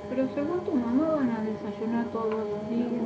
Pero según tu mamá van a desayunar todos los días.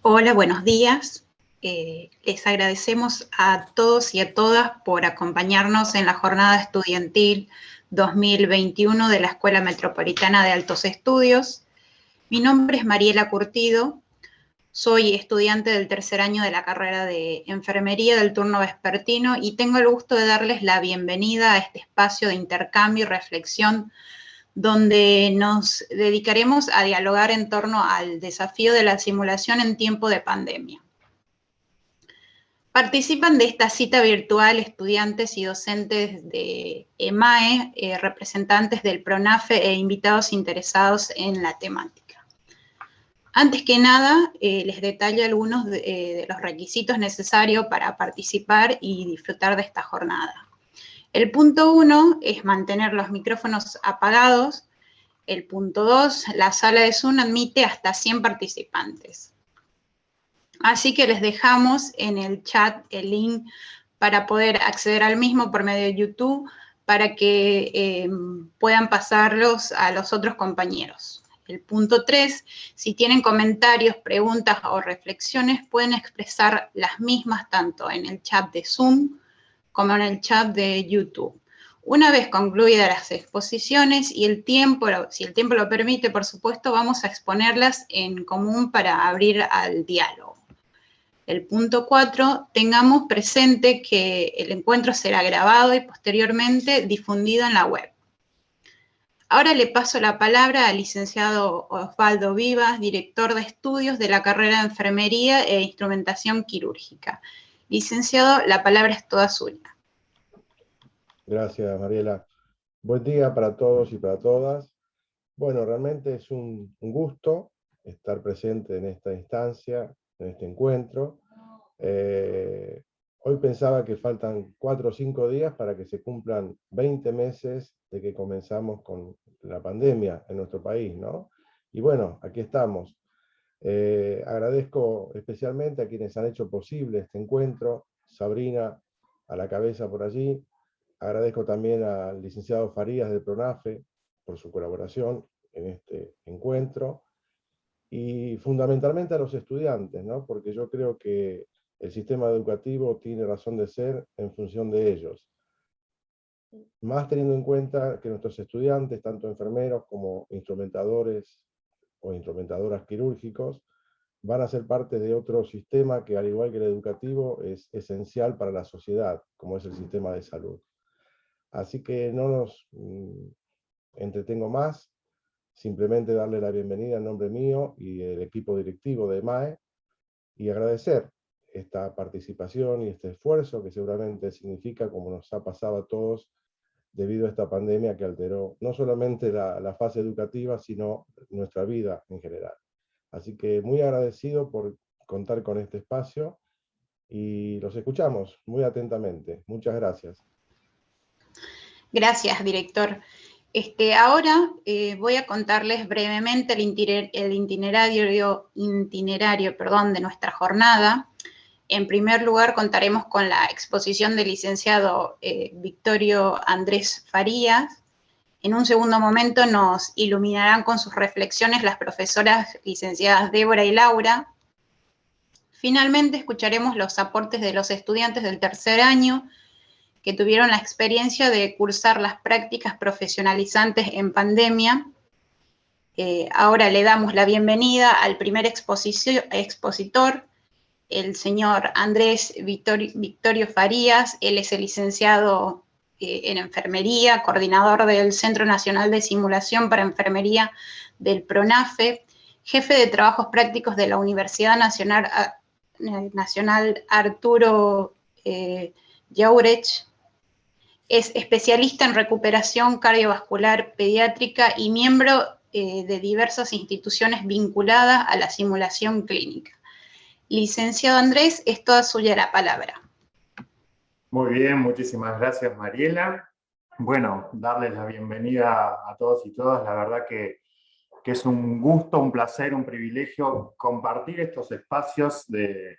Hola, buenos días. Les agradecemos a todos y a todas por acompañarnos en la jornada estudiantil 2021 de la Escuela Metropolitana de Altos Estudios. Mi nombre es Mariela Curtido, soy estudiante del tercer año de la carrera de Enfermería del turno vespertino y tengo el gusto de darles la bienvenida a este espacio de intercambio y reflexión donde nos dedicaremos a dialogar en torno al desafío de la simulación en tiempo de pandemia. Participan de esta cita virtual estudiantes y docentes de EMAE, representantes del PRONAFE e invitados interesados en la temática. Antes que nada, les detallo algunos de los requisitos necesarios para participar y disfrutar de esta jornada. El punto 1 es mantener los micrófonos apagados. El punto 2, la sala de Zoom admite hasta 100 participantes. Así que les dejamos en el chat el link para poder acceder al mismo por medio de YouTube, para que puedan pasarlos a los otros compañeros. El punto 3, si tienen comentarios, preguntas o reflexiones, pueden expresar las mismas tanto en el chat de Zoom como en el chat de YouTube. Una vez concluidas las exposiciones y el tiempo, si el tiempo lo permite, por supuesto, vamos a exponerlas en común para abrir al diálogo. El punto 4, tengamos presente que el encuentro será grabado y posteriormente difundido en la web. Ahora le paso la palabra al licenciado Osvaldo Vivas, director de estudios de la carrera de Enfermería e Instrumentación Quirúrgica. Licenciado, la palabra es toda suya. Gracias, Mariela. Buen día para todos y para todas. Bueno, realmente es un gusto estar presente en esta instancia, en este encuentro. Hoy pensaba que faltan 4 o 5 días para que se cumplan 20 meses de que comenzamos con la pandemia en nuestro país, ¿no? Y bueno, aquí estamos. Agradezco especialmente a quienes han hecho posible este encuentro, Sabrina a la cabeza por allí. Agradezco también al licenciado Farías del PRONAFE por su colaboración en este encuentro y fundamentalmente a los estudiantes, ¿no? Porque yo creo que el sistema educativo tiene razón de ser en función de ellos. Más teniendo en cuenta que nuestros estudiantes, tanto enfermeros como instrumentadores o instrumentadoras quirúrgicos, van a ser parte de otro sistema que, al igual que el educativo, es esencial para la sociedad, como es el sistema de salud. Así que no nos entretengo más, simplemente darle la bienvenida en nombre mío y del equipo directivo de MAE y agradecer esta participación y este esfuerzo que seguramente significa, como nos ha pasado a todos, debido a esta pandemia que alteró no solamente la fase educativa, sino nuestra vida en general. Así que muy agradecido por contar con este espacio y los escuchamos muy atentamente. Muchas gracias. Gracias, director. Ahora voy a contarles brevemente el itinerario de nuestra jornada. En primer lugar, contaremos con la exposición del licenciado Victorio Andrés Farías. En un segundo momento nos iluminarán con sus reflexiones las profesoras licenciadas Débora y Laura. Finalmente, escucharemos los aportes de los estudiantes del tercer año, que tuvieron la experiencia de cursar las prácticas profesionalizantes en pandemia. Ahora le damos la bienvenida al primer expositor, el señor Andrés Victorio Farías. Él es el licenciado en Enfermería, coordinador del Centro Nacional de Simulación para Enfermería del PRONAFE, jefe de Trabajos Prácticos de la Universidad Nacional Arturo Jauretsch. Es especialista en recuperación cardiovascular pediátrica y miembro de diversas instituciones vinculadas a la simulación clínica. Licenciado Andrés, es toda suya la palabra. Muy bien, muchísimas gracias, Mariela. Bueno, darles la bienvenida a todos y todas. La verdad que es un gusto, un placer, un privilegio compartir estos espacios de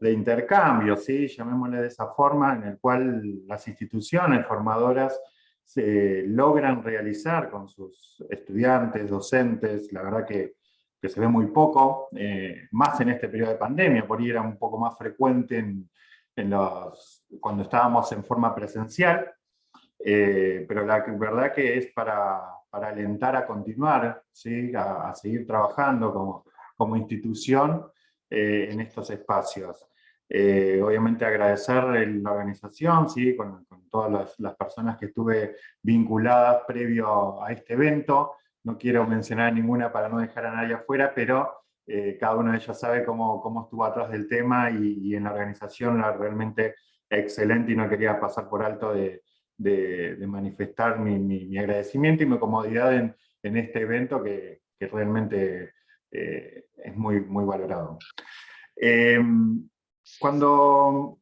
intercambio, ¿sí? Llamémosle de esa forma, en el cual las instituciones formadoras se logran realizar con sus estudiantes, docentes. La verdad que se ve muy poco, más en este periodo de pandemia. Por ahí era un poco más frecuente cuando estábamos en forma presencial, pero la verdad que es para alentar a continuar, ¿sí? a seguir trabajando como institución en estos espacios. Obviamente agradecer la organización, ¿sí? con todas las personas que estuve vinculadas previo a este evento. No quiero mencionar ninguna para no dejar a nadie afuera, pero cada uno de ellos sabe cómo estuvo atrás del tema y en la organización realmente excelente, y no quería pasar por alto de manifestar mi agradecimiento y mi comodidad en este evento que realmente es muy, muy valorado. Cuando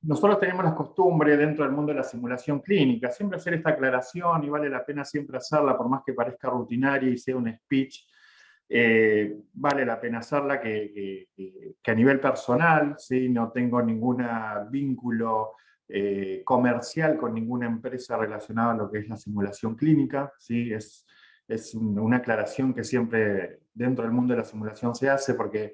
nosotros tenemos la costumbre dentro del mundo de la simulación clínica, siempre hacer esta aclaración, y vale la pena siempre hacerla, por más que parezca rutinaria y sea un speech, vale la pena hacerla, que a nivel personal, ¿sí? No tengo ningún vínculo comercial con ninguna empresa relacionada a lo que es la simulación clínica, ¿sí? Es una aclaración que siempre dentro del mundo de la simulación se hace, porque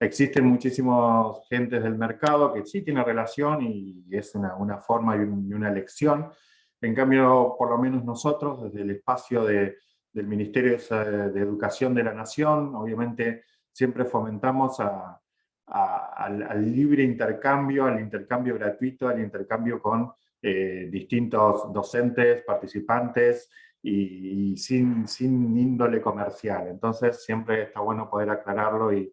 existen muchísimos gentes del mercado que sí tienen relación y es una forma y una elección. En cambio, por lo menos nosotros, desde el espacio del Ministerio de Educación de la Nación, obviamente siempre fomentamos al libre intercambio, al intercambio gratuito, al intercambio con distintos docentes, participantes, y sin índole comercial. Entonces siempre está bueno poder aclararlo y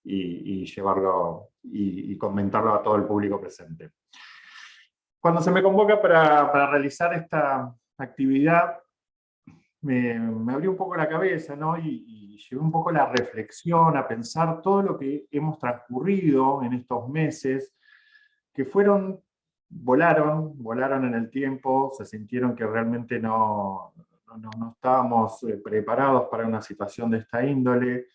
llevarlo y comentarlo a todo el público presente. Cuando se me convoca para realizar esta actividad, me abrió un poco la cabeza, ¿no? Y llevé un poco la reflexión a pensar todo lo que hemos transcurrido en estos meses, que volaron en el tiempo, se sintieron que realmente no estábamos preparados para una situación de esta índole.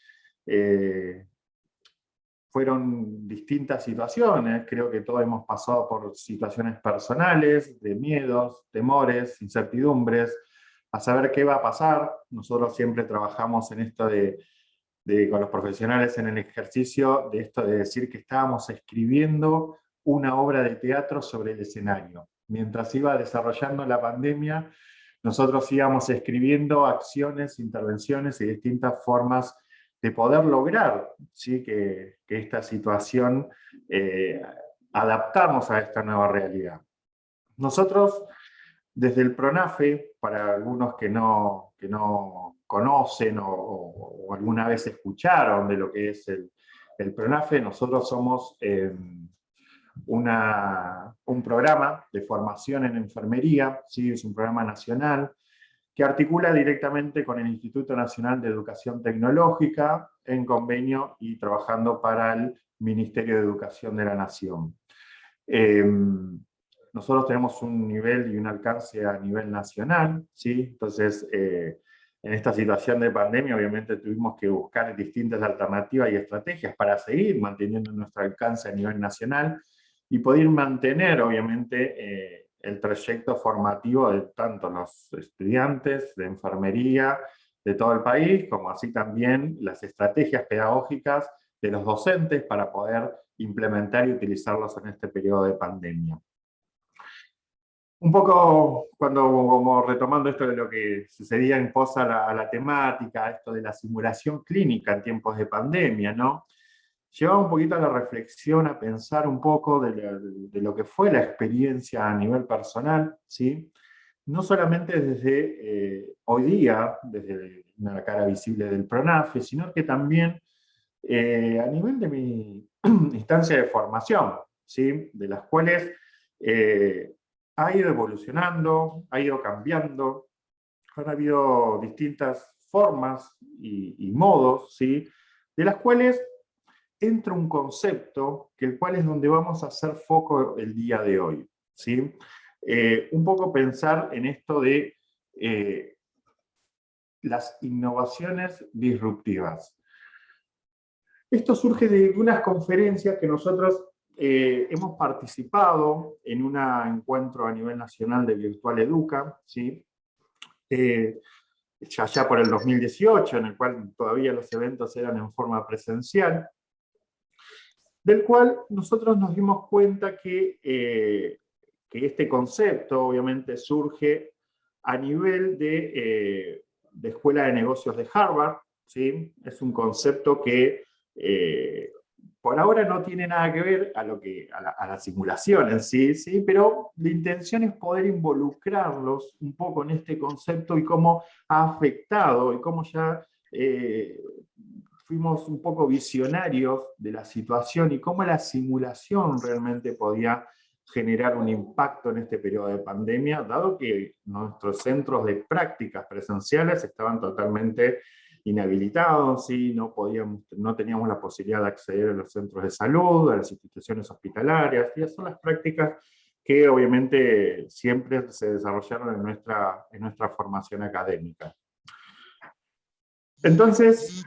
Fueron distintas situaciones, creo que todos hemos pasado por situaciones personales, de miedos, temores, incertidumbres, a saber qué va a pasar. Nosotros siempre trabajamos en esto con los profesionales en el ejercicio, de esto de decir que estábamos escribiendo una obra de teatro sobre el escenario. Mientras iba desarrollando la pandemia, nosotros íbamos escribiendo acciones, intervenciones y distintas formas de poder lograr, ¿sí? que esta situación, adaptarnos a esta nueva realidad. Nosotros, desde el PRONAFE, para algunos que no conocen o alguna vez escucharon de lo que es el PRONAFE, nosotros somos un programa de formación en enfermería, ¿sí? Es un programa nacional que articula directamente con el Instituto Nacional de Educación Tecnológica, en convenio y trabajando para el Ministerio de Educación de la Nación. Nosotros tenemos un nivel y un alcance a nivel nacional, ¿sí? Entonces, en esta situación de pandemia, obviamente tuvimos que buscar distintas alternativas y estrategias para seguir manteniendo nuestro alcance a nivel nacional y poder mantener, obviamente, el trayecto formativo de tanto los estudiantes de enfermería de todo el país, como así también las estrategias pedagógicas de los docentes para poder implementar y utilizarlos en este periodo de pandemia. Un poco, como retomando esto de lo que sucedía en pos a la temática, esto de la simulación clínica en tiempos de pandemia, ¿no? Llevaba un poquito a la reflexión, a pensar un poco de lo que fue la experiencia a nivel personal, ¿sí? No solamente desde hoy día, desde la cara visible del PRONAFE, sino que también a nivel de mi instancia de formación, ¿sí? De las cuales ha ido evolucionando, ha ido cambiando, han habido distintas formas y modos, ¿sí? De las cuales entra un concepto, el cual es donde vamos a hacer foco el día de hoy, ¿sí? Un poco pensar en esto de las innovaciones disruptivas. Esto surge de unas conferencias que nosotros hemos participado en un encuentro a nivel nacional de Virtual Educa, ¿sí? Ya por el 2018, en el cual todavía los eventos eran en forma presencial, del cual nosotros nos dimos cuenta que este concepto obviamente surge a nivel de Escuela de Negocios de Harvard, ¿sí? Es un concepto que por ahora no tiene nada que ver a la simulación en sí, ¿sí? Pero la intención es poder involucrarlos un poco en este concepto y cómo ha afectado y cómo ya fuimos un poco visionarios de la situación y cómo la simulación realmente podía generar un impacto en este periodo de pandemia, dado que nuestros centros de prácticas presenciales estaban totalmente inhabilitados, ¿sí? No teníamos la posibilidad de acceder a los centros de salud, a las instituciones hospitalarias, y esas son las prácticas que obviamente siempre se desarrollaron en nuestra formación académica. Entonces,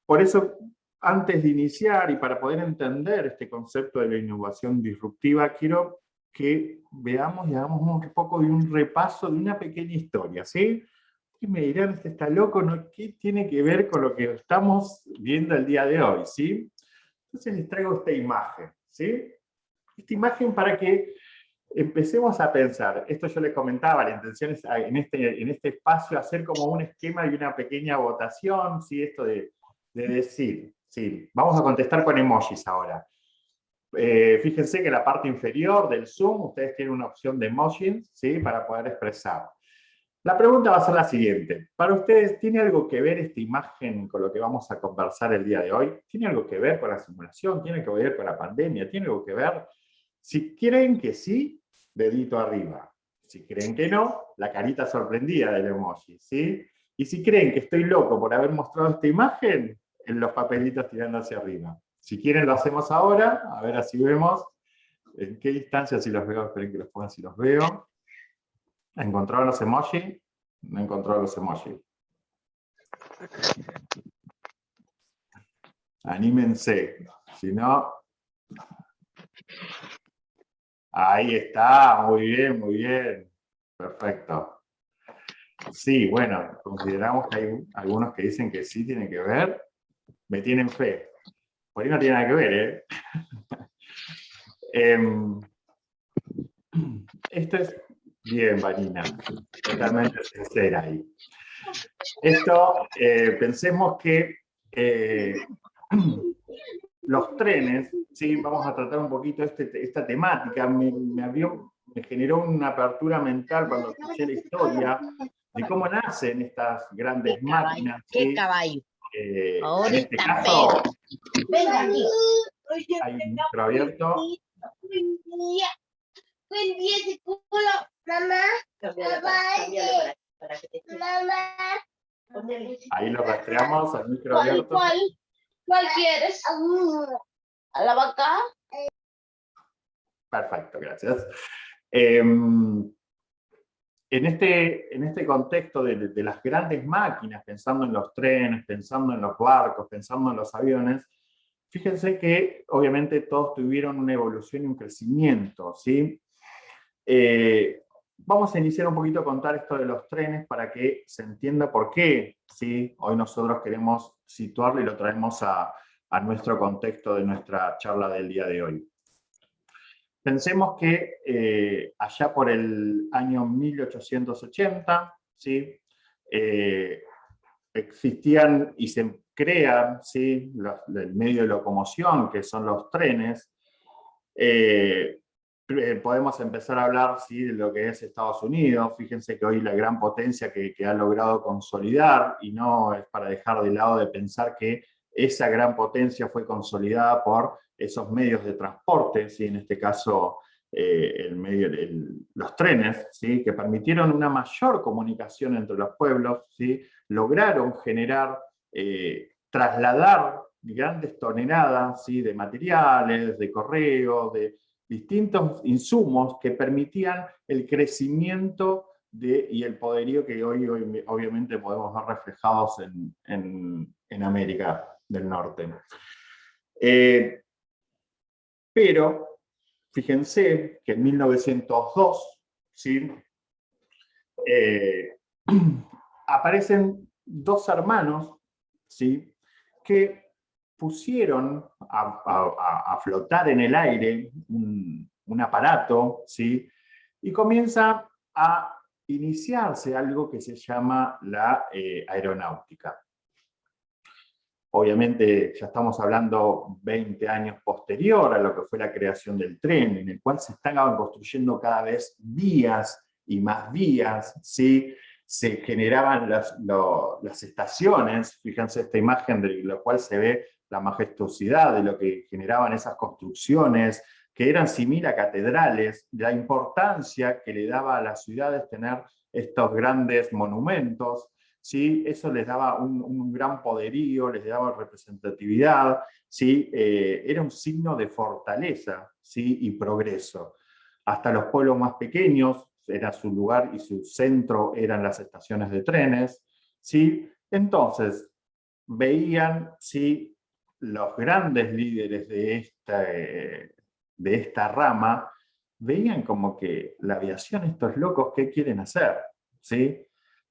por eso, antes de iniciar y para poder entender este concepto de la innovación disruptiva, quiero que veamos y hagamos un poco de un repaso de una pequeña historia, ¿sí? Y me dirán, este está loco, ¿no? ¿Qué tiene que ver con lo que estamos viendo el día de hoy, ¿sí? Entonces les traigo esta imagen, ¿sí? Esta imagen para que empecemos a pensar. Esto yo les comentaba, la intención es en este espacio hacer como un esquema y una pequeña votación, ¿sí? Esto de decir, ¿sí? Vamos a contestar con emojis ahora. Fíjense que en la parte inferior del Zoom ustedes tienen una opción de emojis, ¿sí? Para poder expresar. La pregunta va a ser la siguiente. Para ustedes, ¿tiene algo que ver esta imagen con lo que vamos a conversar el día de hoy? ¿Tiene algo que ver con la simulación? ¿Tiene algo que ver con la pandemia? ¿Tiene algo que ver? Si creen que sí, dedito arriba. Si creen que no, la carita sorprendida del emoji, ¿sí? Y si creen que estoy loco por haber mostrado esta imagen, en los papelitos tirando hacia arriba. Si quieren lo hacemos ahora, a ver así vemos en qué distancia, si los veo, esperen que los pongan si los veo. ¿Encontraron los emojis? No encontraron los emojis. Anímense, si no... Ahí está, muy bien, perfecto. Sí, bueno, consideramos que hay algunos que dicen que sí tienen que ver, me tienen fe. Por ahí no tiene nada que ver, Esto es bien, Vanina, totalmente sincera ahí. Esto, pensemos que los trenes, ¿sí? Vamos a tratar un poquito esta temática, me generó una apertura mental cuando escuché la historia de cómo nacen estas grandes máquinas. ¿Qué ¿sí? caballo? En este caso, hay un micro abierto. Ahí lo rastreamos al micro abierto. ¿Cuál quieres? ¿A la vaca? Perfecto, gracias. En este contexto de las grandes máquinas, pensando en los trenes, pensando en los barcos, pensando en los aviones, fíjense que obviamente todos tuvieron una evolución y un crecimiento, ¿sí? Vamos a iniciar un poquito a contar esto de los trenes para que se entienda por qué, ¿sí? Hoy nosotros queremos situarlo y lo traemos a nuestro contexto de nuestra charla del día de hoy. Pensemos que allá por el año 1880, ¿sí? Existían y se crean, ¿sí? el medio de locomoción, que son los trenes. Podemos empezar a hablar, ¿sí? de lo que es Estados Unidos. Fíjense que hoy la gran potencia que ha logrado consolidar, y no es para dejar de lado de pensar que esa gran potencia fue consolidada por esos medios de transporte, ¿sí? En este caso los trenes, ¿sí? Que permitieron una mayor comunicación entre los pueblos, ¿sí? Lograron generar, trasladar grandes toneladas, ¿sí? De materiales, de correo, de distintos insumos que permitían el crecimiento y el poderío que hoy obviamente podemos ver reflejados en América del Norte. Pero fíjense que en 1902, ¿sí? Aparecen dos hermanos, ¿sí? Que pusieron a flotar en el aire un aparato, ¿sí? Y comienza a iniciarse algo que se llama la aeronáutica. Obviamente ya estamos hablando 20 años posterior a lo que fue la creación del tren, en el cual se estaban construyendo cada vez vías y más vías, ¿sí? Se generaban las estaciones, fíjense esta imagen de la cual se ve la majestuosidad de lo que generaban esas construcciones, que eran similares a catedrales, la importancia que le daba a las ciudades tener estos grandes monumentos. ¿sí? Eso les daba un gran poderío, les daba representatividad, ¿sí? Era un signo de fortaleza, ¿sí? Y progreso. Hasta los pueblos más pequeños, era su lugar y su centro eran las estaciones de trenes, ¿sí? Entonces, veían, ¿sí?, los grandes líderes de esta rama, veían como que la aviación, estos locos, ¿qué quieren hacer? ¿Sí?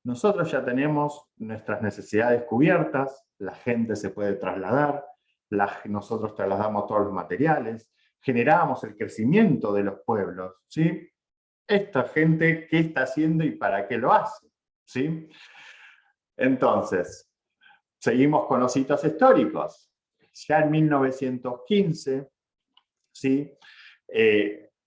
Nosotros ya tenemos nuestras necesidades cubiertas, la gente se puede trasladar, nosotros trasladamos todos los materiales, generamos el crecimiento de los pueblos, ¿sí? Esta gente, ¿qué está haciendo y para qué lo hace? ¿Sí? Entonces, seguimos con los hitos históricos. Ya en 1915, ¿sí?,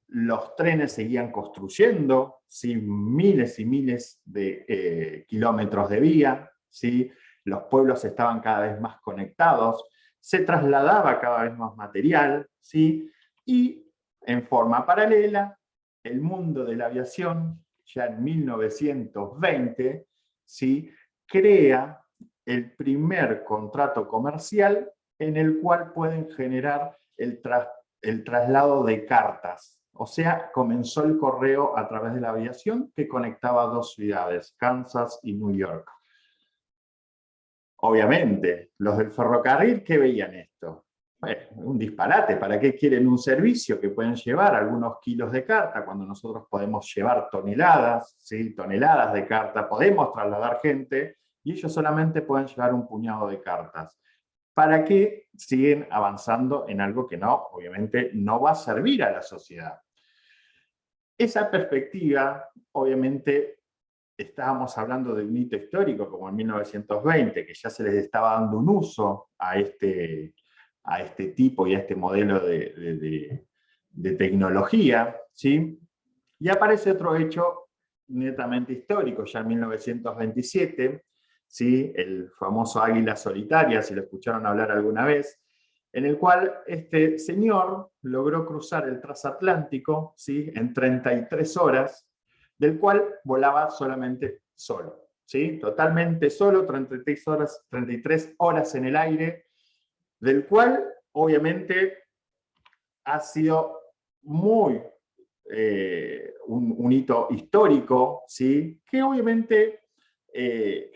los trenes seguían construyendo, ¿sí?, miles y miles de kilómetros de vía, ¿sí?, los pueblos estaban cada vez más conectados, se trasladaba cada vez más material, ¿sí?, y en forma paralela, el mundo de la aviación, ya en 1920, ¿sí?, crea el primer contrato comercial en el cual pueden generar el traslado de cartas. O sea, comenzó el correo a través de la aviación que conectaba dos ciudades, Kansas y New York. Obviamente, los del ferrocarril, ¿qué veían esto? Un disparate. ¿Para qué quieren un servicio que pueden llevar algunos kilos de carta cuando nosotros podemos llevar toneladas, ¿sí?, toneladas de carta, podemos trasladar gente y ellos solamente pueden llevar un puñado de cartas? ¿Para qué siguen avanzando en algo que no, obviamente, no va a servir a la sociedad? Esa perspectiva, obviamente, estábamos hablando de un hito histórico como en 1920, que ya se les estaba dando un uso a este tipo y a este modelo de tecnología, ¿sí? Y aparece otro hecho netamente histórico, ya en 1927, ¿sí?, el famoso águila solitaria, si lo escucharon hablar alguna vez, en el cual este señor logró cruzar el transatlántico, ¿sí?, en 33 horas, del cual volaba solamente solo, ¿sí?, totalmente solo, 33 horas en el aire, del cual obviamente ha sido muy un hito histórico, ¿sí?, que obviamente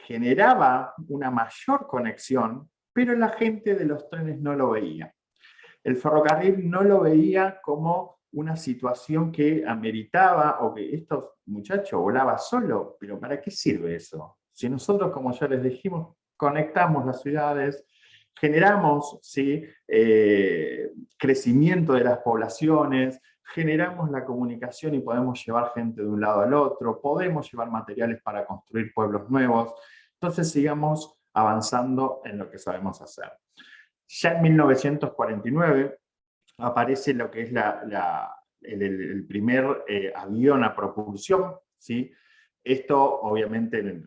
generaba una mayor conexión, pero la gente de los trenes no lo veía. El ferrocarril no lo veía como una situación que ameritaba, o que estos muchachos volaban solo, pero ¿para qué sirve eso? Si nosotros, como ya les dijimos, conectamos las ciudades, generamos, ¿sí?, crecimiento de las poblaciones, generamos la comunicación y podemos llevar gente de un lado al otro, podemos llevar materiales para construir pueblos nuevos, entonces sigamos avanzando en lo que sabemos hacer. Ya en 1949 aparece lo que es el primer avión a propulsión, ¿sí? Esto obviamente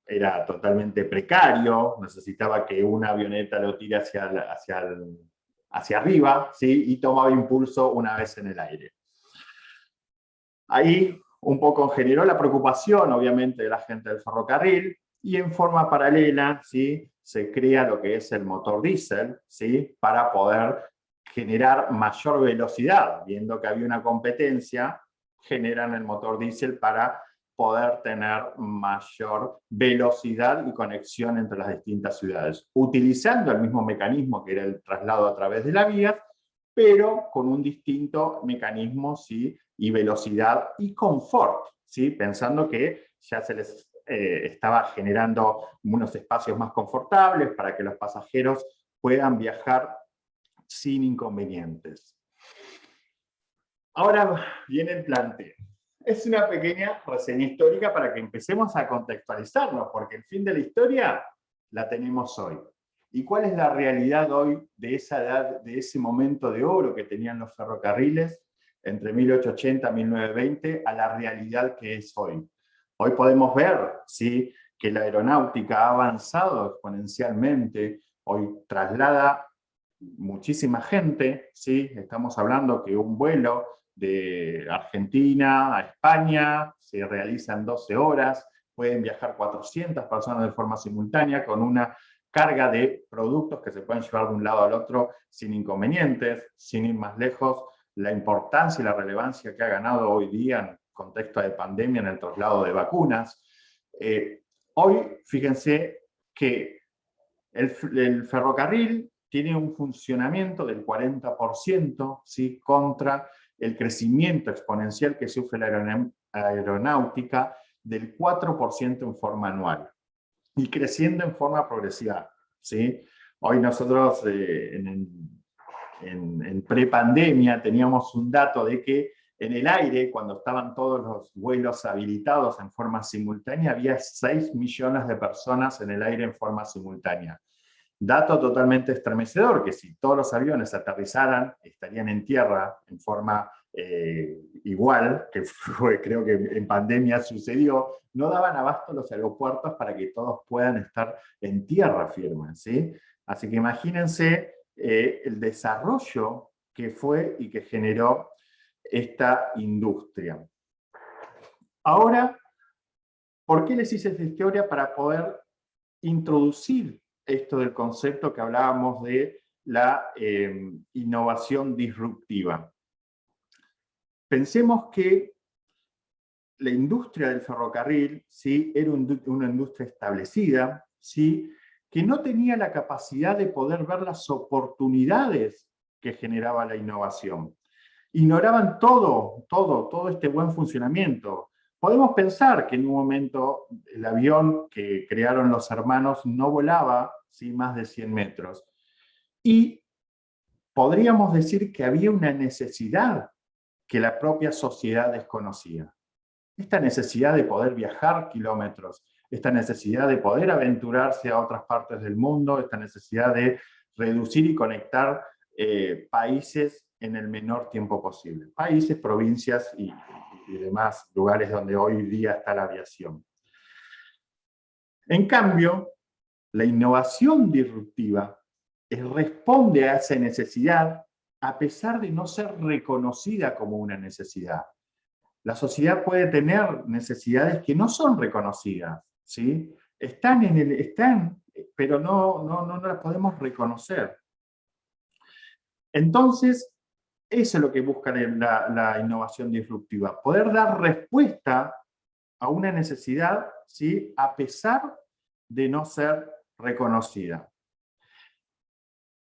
era totalmente precario, necesitaba que una avioneta lo tire hacia arriba, ¿sí?, y tomaba impulso una vez en el aire. Ahí un poco generó la preocupación, obviamente, de la gente del ferrocarril, y en forma paralela, ¿sí?, se crea lo que es el motor diésel, ¿sí?, para poder generar mayor velocidad. Viendo que había una competencia, generan el motor diésel para poder tener mayor velocidad y conexión entre las distintas ciudades, utilizando el mismo mecanismo que era el traslado a través de la vía, pero con un distinto mecanismo, ¿sí?, y velocidad y confort, ¿sí?, pensando que ya se les estaba generando unos espacios más confortables para que los pasajeros puedan viajar sin inconvenientes. Ahora viene el planteo. Es una pequeña reseña histórica para que empecemos a contextualizarnos, porque el fin de la historia la tenemos hoy. ¿Y cuál es la realidad hoy de esa edad, de ese momento de oro que tenían los ferrocarriles entre 1880 y 1920 a la realidad que es hoy? Hoy podemos ver, ¿sí?, que la aeronáutica ha avanzado exponencialmente, hoy traslada muchísima gente, ¿sí? Estamos hablando que un vuelo de Argentina a España se realiza en 12 horas, pueden viajar 400 personas de forma simultánea con una carga de productos que se pueden llevar de un lado al otro sin inconvenientes, sin ir más lejos, la importancia y la relevancia que ha ganado hoy día en contexto de pandemia en el traslado de vacunas. Hoy, fíjense que el ferrocarril tiene un funcionamiento del 40%, ¿sí?, contra el crecimiento exponencial que sufre la aeronáutica del 4% en forma anual, y creciendo en forma progresiva, ¿sí? Hoy nosotros en prepandemia teníamos un dato de que en el aire, cuando estaban todos los vuelos habilitados en forma simultánea, había 6 millones de personas en el aire en forma simultánea. Dato totalmente estremecedor, que si todos los aviones aterrizaran, estarían en tierra en forma igual, que fue, creo que en pandemia sucedió, no daban abasto los aeropuertos para que todos puedan estar en tierra firme, ¿sí? Así que imagínense el desarrollo que fue y que generó esta industria. Ahora, ¿por qué les hice esta historia? Para poder introducir esto del concepto que hablábamos de la innovación disruptiva. Pensemos que la industria del ferrocarril, ¿sí?, era una industria establecida, ¿sí?, que no tenía la capacidad de poder ver las oportunidades que generaba la innovación. Ignoraban todo este buen funcionamiento. Podemos pensar que en un momento el avión que crearon los hermanos no volaba, ¿sí?, más de 100 metros. Y podríamos decir que había una necesidad que la propia sociedad desconocía. Esta necesidad de poder viajar kilómetros, esta necesidad de poder aventurarse a otras partes del mundo, esta necesidad de reducir y conectar países en el menor tiempo posible. Países, provincias y demás lugares donde hoy día está la aviación. En cambio, la innovación disruptiva responde a esa necesidad a pesar de no ser reconocida como una necesidad. La sociedad puede tener necesidades que no son reconocidas, ¿sí? Están, pero no las podemos reconocer. Entonces, eso es lo que busca la innovación disruptiva, poder dar respuesta a una necesidad, ¿sí?, a pesar de no ser reconocida.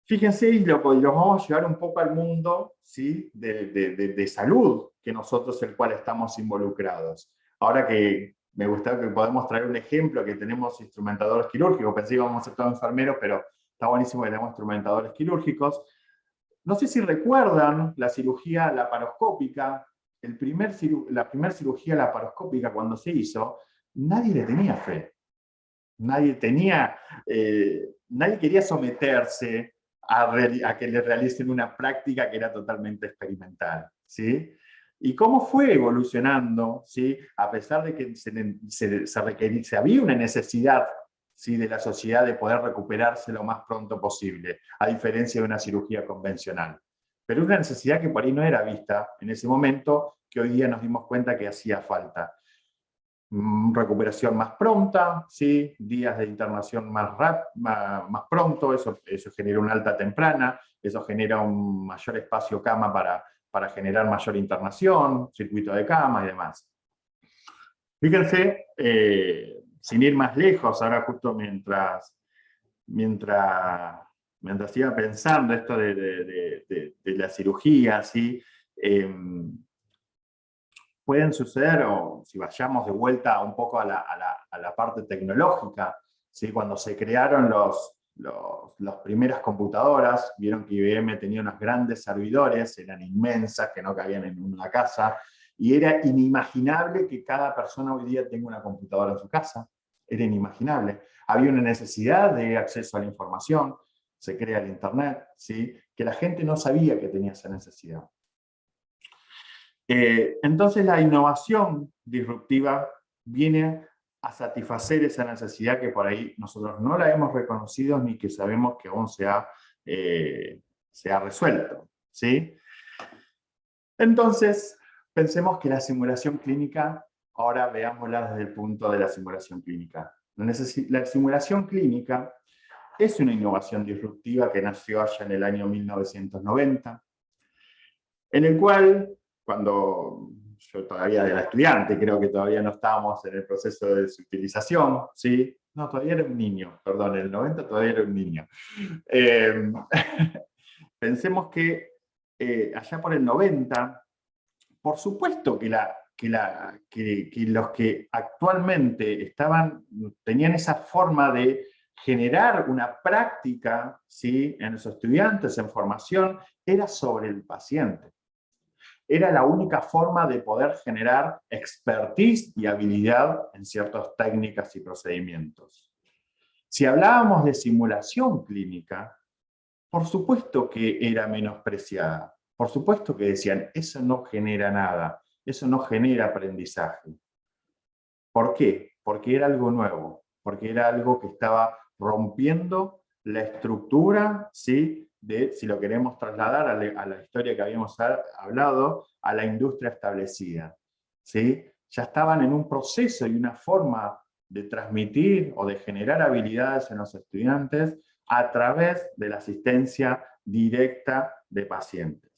Fíjense, y los vamos a llevar un poco al mundo, ¿sí?, de salud, que nosotros el cual estamos involucrados. Ahora que me gusta que podemos traer un ejemplo, que tenemos instrumentadores quirúrgicos, pensé que íbamos a ser todos enfermeros, pero está buenísimo que tenemos instrumentadores quirúrgicos. No sé si recuerdan la cirugía laparoscópica, la primera cirugía laparoscópica cuando se hizo, nadie le tenía fe. Nadie quería someterse a que le realicen una práctica que era totalmente experimental, ¿sí? ¿Y cómo fue evolucionando, ¿sí?, a pesar de que había una necesidad, ¿sí?, de la sociedad de poder recuperarse lo más pronto posible, a diferencia de una cirugía convencional? Pero una necesidad que por ahí no era vista en ese momento, que hoy día nos dimos cuenta que hacía falta. Recuperación más pronta, ¿sí?, días de internación más pronto, eso genera una alta temprana, eso genera un mayor espacio cama para generar mayor internación, circuito de cama y demás. Fíjense, sin ir más lejos, ahora justo mientras iba pensando esto de la cirugía, ¿sí?, pueden suceder, o si vayamos de vuelta un poco a la parte tecnológica, ¿sí?, cuando se crearon las primeras computadoras, vieron que IBM tenía unos grandes servidores, eran inmensas, que no cabían en una casa, y era inimaginable que cada persona hoy día tenga una computadora en su casa, era inimaginable. Había una necesidad de acceso a la información, se crea el Internet, ¿sí?, que la gente no sabía que tenía esa necesidad. Entonces la innovación disruptiva viene a satisfacer esa necesidad que por ahí nosotros no la hemos reconocido ni que sabemos que aún se ha resuelto, ¿sí? Entonces, pensemos que la simulación clínica Ahora veámosla desde el punto de la simulación clínica. La simulación clínica es una innovación disruptiva que nació allá en el año 1990, en el cual, cuando yo todavía era estudiante, creo que todavía no estábamos en el proceso de su utilización, ¿sí? No, todavía era un niño, perdón, en el 90 todavía era un niño. Pensemos que allá por el 90, por supuesto que los que actualmente tenían esa forma de generar una práctica, ¿sí?, en los estudiantes, en formación, era sobre el paciente. Era la única forma de poder generar expertise y habilidad en ciertas técnicas y procedimientos. Si hablábamos de simulación clínica, por supuesto que era menospreciada. Por supuesto que decían, eso no genera nada, eso no genera aprendizaje. ¿Por qué? Porque era algo nuevo, porque era algo que estaba rompiendo la estructura, ¿sí?, de, si lo queremos trasladar a la historia que habíamos hablado, a la industria establecida, ¿sí? Ya estaban en un proceso y una forma de transmitir o de generar habilidades en los estudiantes a través de la asistencia directa de pacientes.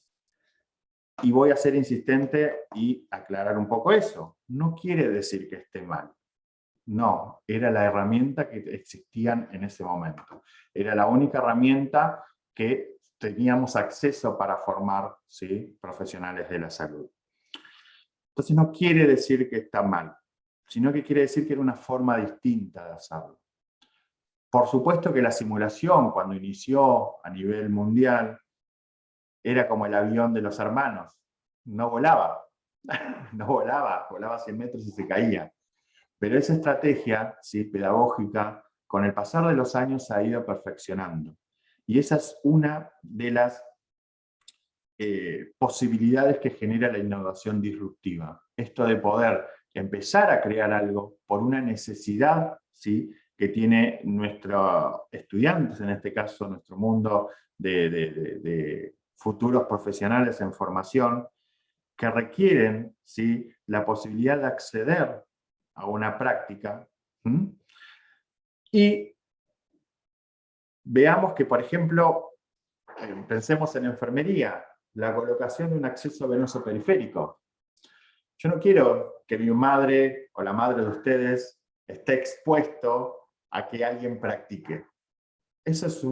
Y voy a ser insistente y aclarar un poco eso. No quiere decir que esté mal. No, era la herramienta que existían en ese momento. Era la única herramienta que teníamos acceso para formar, ¿sí?, profesionales de la salud. Entonces no quiere decir que está mal, sino que quiere decir que era una forma distinta de hacerlo. Por supuesto que la simulación, cuando inició a nivel mundial, era como el avión de los hermanos. No volaba, no volaba, volaba 100 metros y se caía. Pero esa estrategia, ¿sí?, pedagógica, con el pasar de los años se ha ido perfeccionando. Y esa es una de las posibilidades que genera la innovación disruptiva. Esto de poder empezar a crear algo por una necesidad, ¿sí?, que tiene nuestros estudiantes, en este caso nuestro mundo de futuros profesionales en formación, que requieren, ¿sí?, la posibilidad de acceder a una práctica. Y veamos que, por ejemplo, pensemos en enfermería, la colocación de un acceso venoso periférico. Yo no quiero que mi madre o la madre de ustedes esté expuesto a que alguien practique. Eso es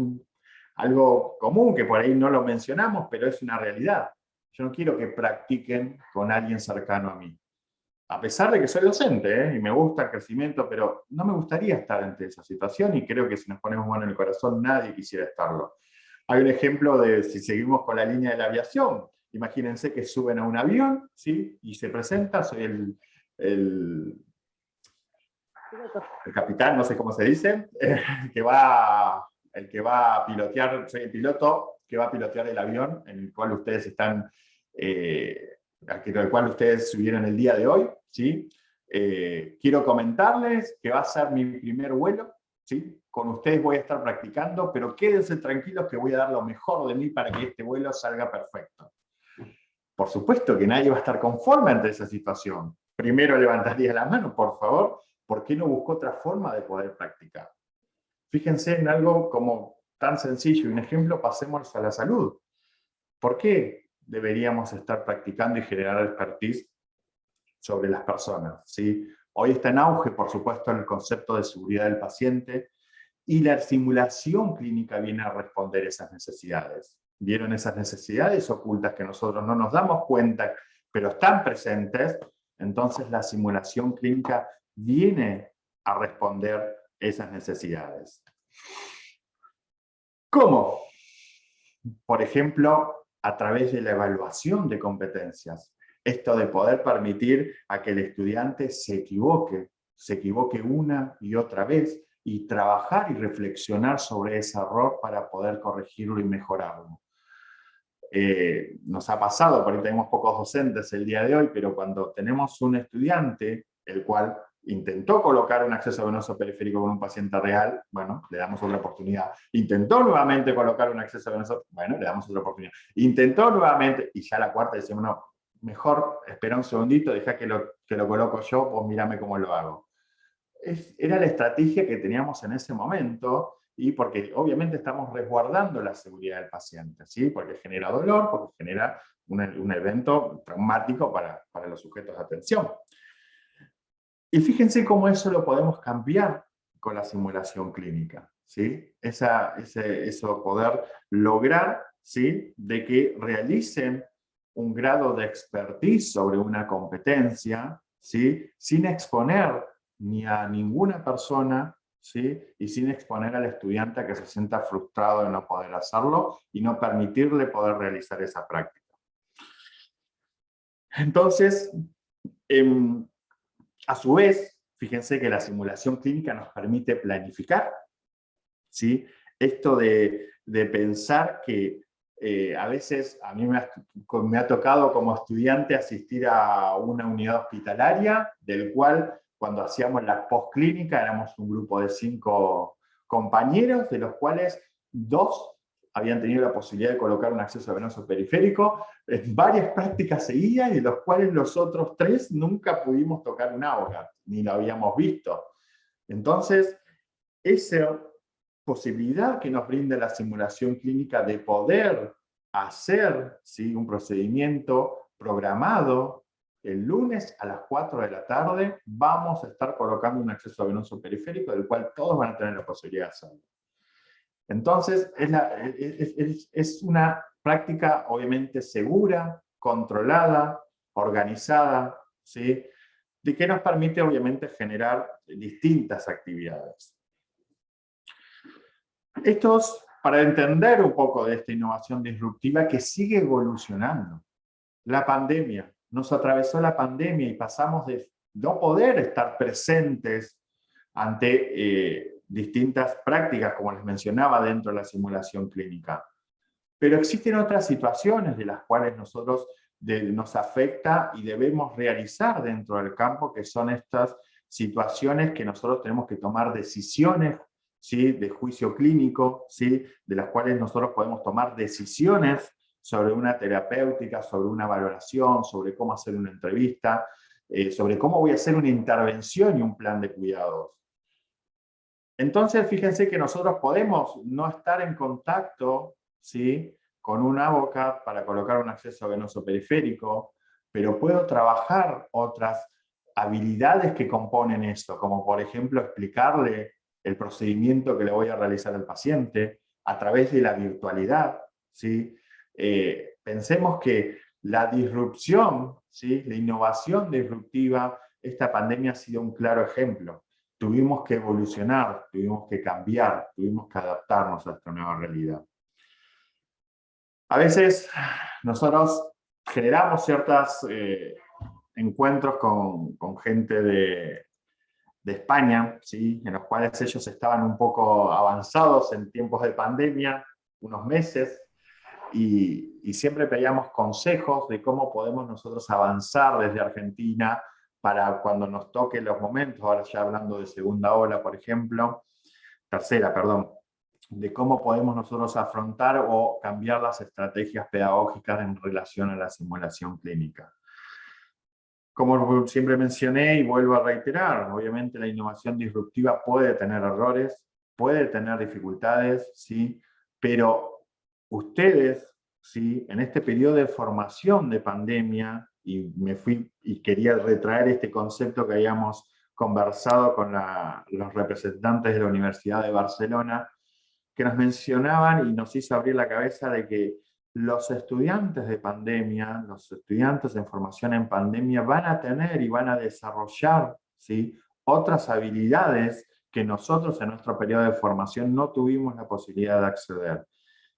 algo común que por ahí no lo mencionamos, pero es una realidad. Yo no quiero que practiquen con alguien cercano a mí. A pesar de que soy docente, y me gusta el crecimiento, pero no me gustaría estar ante esa situación, y creo que si nos ponemos mano en el corazón, nadie quisiera estarlo. Hay un ejemplo de, si seguimos con la línea de la aviación, imagínense que suben a un avión, ¿sí?, y se presenta, soy el capitán, no sé cómo se dice, el que va a pilotear, soy el piloto que va a pilotear el avión en el cual ustedes están, al cual ustedes subieron el día de hoy, ¿sí? Quiero comentarles que va a ser mi primer vuelo, ¿sí? Con ustedes voy a estar practicando, pero quédense tranquilos que voy a dar lo mejor de mí para que este vuelo salga perfecto. Por supuesto que nadie va a estar conforme ante esa situación. Primero levantaría la mano, por favor, ¿por qué no buscó otra forma de poder practicar? Fíjense en algo como tan sencillo, un ejemplo, pasemos a la salud. ¿Por qué deberíamos estar practicando y generar expertise sobre las personas? ¿Sí? Hoy está en auge, por supuesto, el concepto de seguridad del paciente, y la simulación clínica viene a responder esas necesidades. ¿Vieron esas necesidades ocultas que nosotros no nos damos cuenta, pero están presentes? Entonces la simulación clínica viene a responder esas necesidades. ¿Cómo? Por ejemplo, a través de la evaluación de competencias. Esto de poder permitir a que el estudiante se equivoque una y otra vez, y trabajar y reflexionar sobre ese error para poder corregirlo y mejorarlo. Nos ha pasado, por ahí tenemos pocos docentes el día de hoy, pero cuando tenemos un estudiante, el cual intentó colocar un acceso venoso periférico con un paciente real, bueno, le damos otra oportunidad. Intentó nuevamente colocar un acceso venoso, bueno, le damos otra oportunidad. Intentó nuevamente, y ya la cuarta decimos, no, mejor espera un segundito, deja que lo coloco yo, vos mírame cómo lo hago. Era la estrategia que teníamos en ese momento, y porque obviamente estamos resguardando la seguridad del paciente, ¿sí? Porque genera dolor, porque genera un evento traumático para los sujetos de atención. Y fíjense cómo eso lo podemos cambiar con la simulación clínica, ¿sí? Eso poder lograr, ¿sí?, de que realicen un grado de expertise sobre una competencia, ¿sí?, sin exponer ni a ninguna persona, ¿sí?, y sin exponer al estudiante a que se sienta frustrado de no poder hacerlo y no permitirle poder realizar esa práctica. Entonces, a su vez, fíjense que la simulación clínica nos permite planificar, ¿sí? Esto de pensar que a veces a mí me ha tocado como estudiante asistir a una unidad hospitalaria, del cual cuando hacíamos la postclínica éramos un grupo de 5 compañeros, de los cuales 2 habían tenido la posibilidad de colocar un acceso venoso periférico en varias prácticas seguidas, y de los cuales los otros 3 nunca pudimos tocar un AOGAT, ni lo habíamos visto. Entonces, esa posibilidad que nos brinda la simulación clínica de poder hacer, ¿sí?, un procedimiento programado el lunes a las 4 de la tarde, vamos a estar colocando un acceso venoso periférico, del cual todos van a tener la posibilidad de hacerlo. Entonces, es una práctica obviamente segura, controlada, organizada, ¿sí?, de que nos permite obviamente generar distintas actividades. Esto es para entender un poco de esta innovación disruptiva que sigue evolucionando. La pandemia, nos atravesó la pandemia y pasamos de no poder estar presentes ante distintas prácticas, como les mencionaba, dentro de la simulación clínica. Pero existen otras situaciones de las cuales nos afecta y debemos realizar dentro del campo, que son estas situaciones que nosotros tenemos que tomar decisiones, ¿sí?, de juicio clínico, ¿sí?, de las cuales nosotros podemos tomar decisiones sobre una terapéutica, sobre una valoración, sobre cómo hacer una entrevista, sobre cómo voy a hacer una intervención y un plan de cuidados. Entonces, fíjense que nosotros podemos no estar en contacto, ¿sí?, con un AVOCAT para colocar un acceso venoso periférico, pero puedo trabajar otras habilidades que componen eso, como por ejemplo explicarle el procedimiento que le voy a realizar al paciente a través de la virtualidad, ¿sí? Pensemos que la disrupción, ¿sí?, la innovación disruptiva, esta pandemia ha sido un claro ejemplo. Tuvimos que evolucionar, tuvimos que cambiar, tuvimos que adaptarnos a esta nueva realidad. A veces nosotros generamos ciertos encuentros con gente de España, ¿sí?, en los cuales ellos estaban un poco avanzados en tiempos de pandemia, unos meses, y siempre pedíamos consejos de cómo podemos nosotros avanzar desde Argentina para cuando nos toquen los momentos, ahora ya hablando de segunda ola, por ejemplo, tercera, perdón, de cómo podemos nosotros afrontar o cambiar las estrategias pedagógicas en relación a la simulación clínica. Como siempre mencioné y vuelvo a reiterar, obviamente la innovación disruptiva puede tener errores, puede tener dificultades, ¿sí?, pero ustedes, ¿sí?, en este periodo de formación de pandemia, y quería retraer este concepto que habíamos conversado con los representantes de la Universidad de Barcelona, que nos mencionaban y nos hizo abrir la cabeza de que los estudiantes de pandemia, los estudiantes en formación en pandemia van a tener y van a desarrollar, ¿sí?, otras habilidades que nosotros en nuestro periodo de formación no tuvimos la posibilidad de acceder.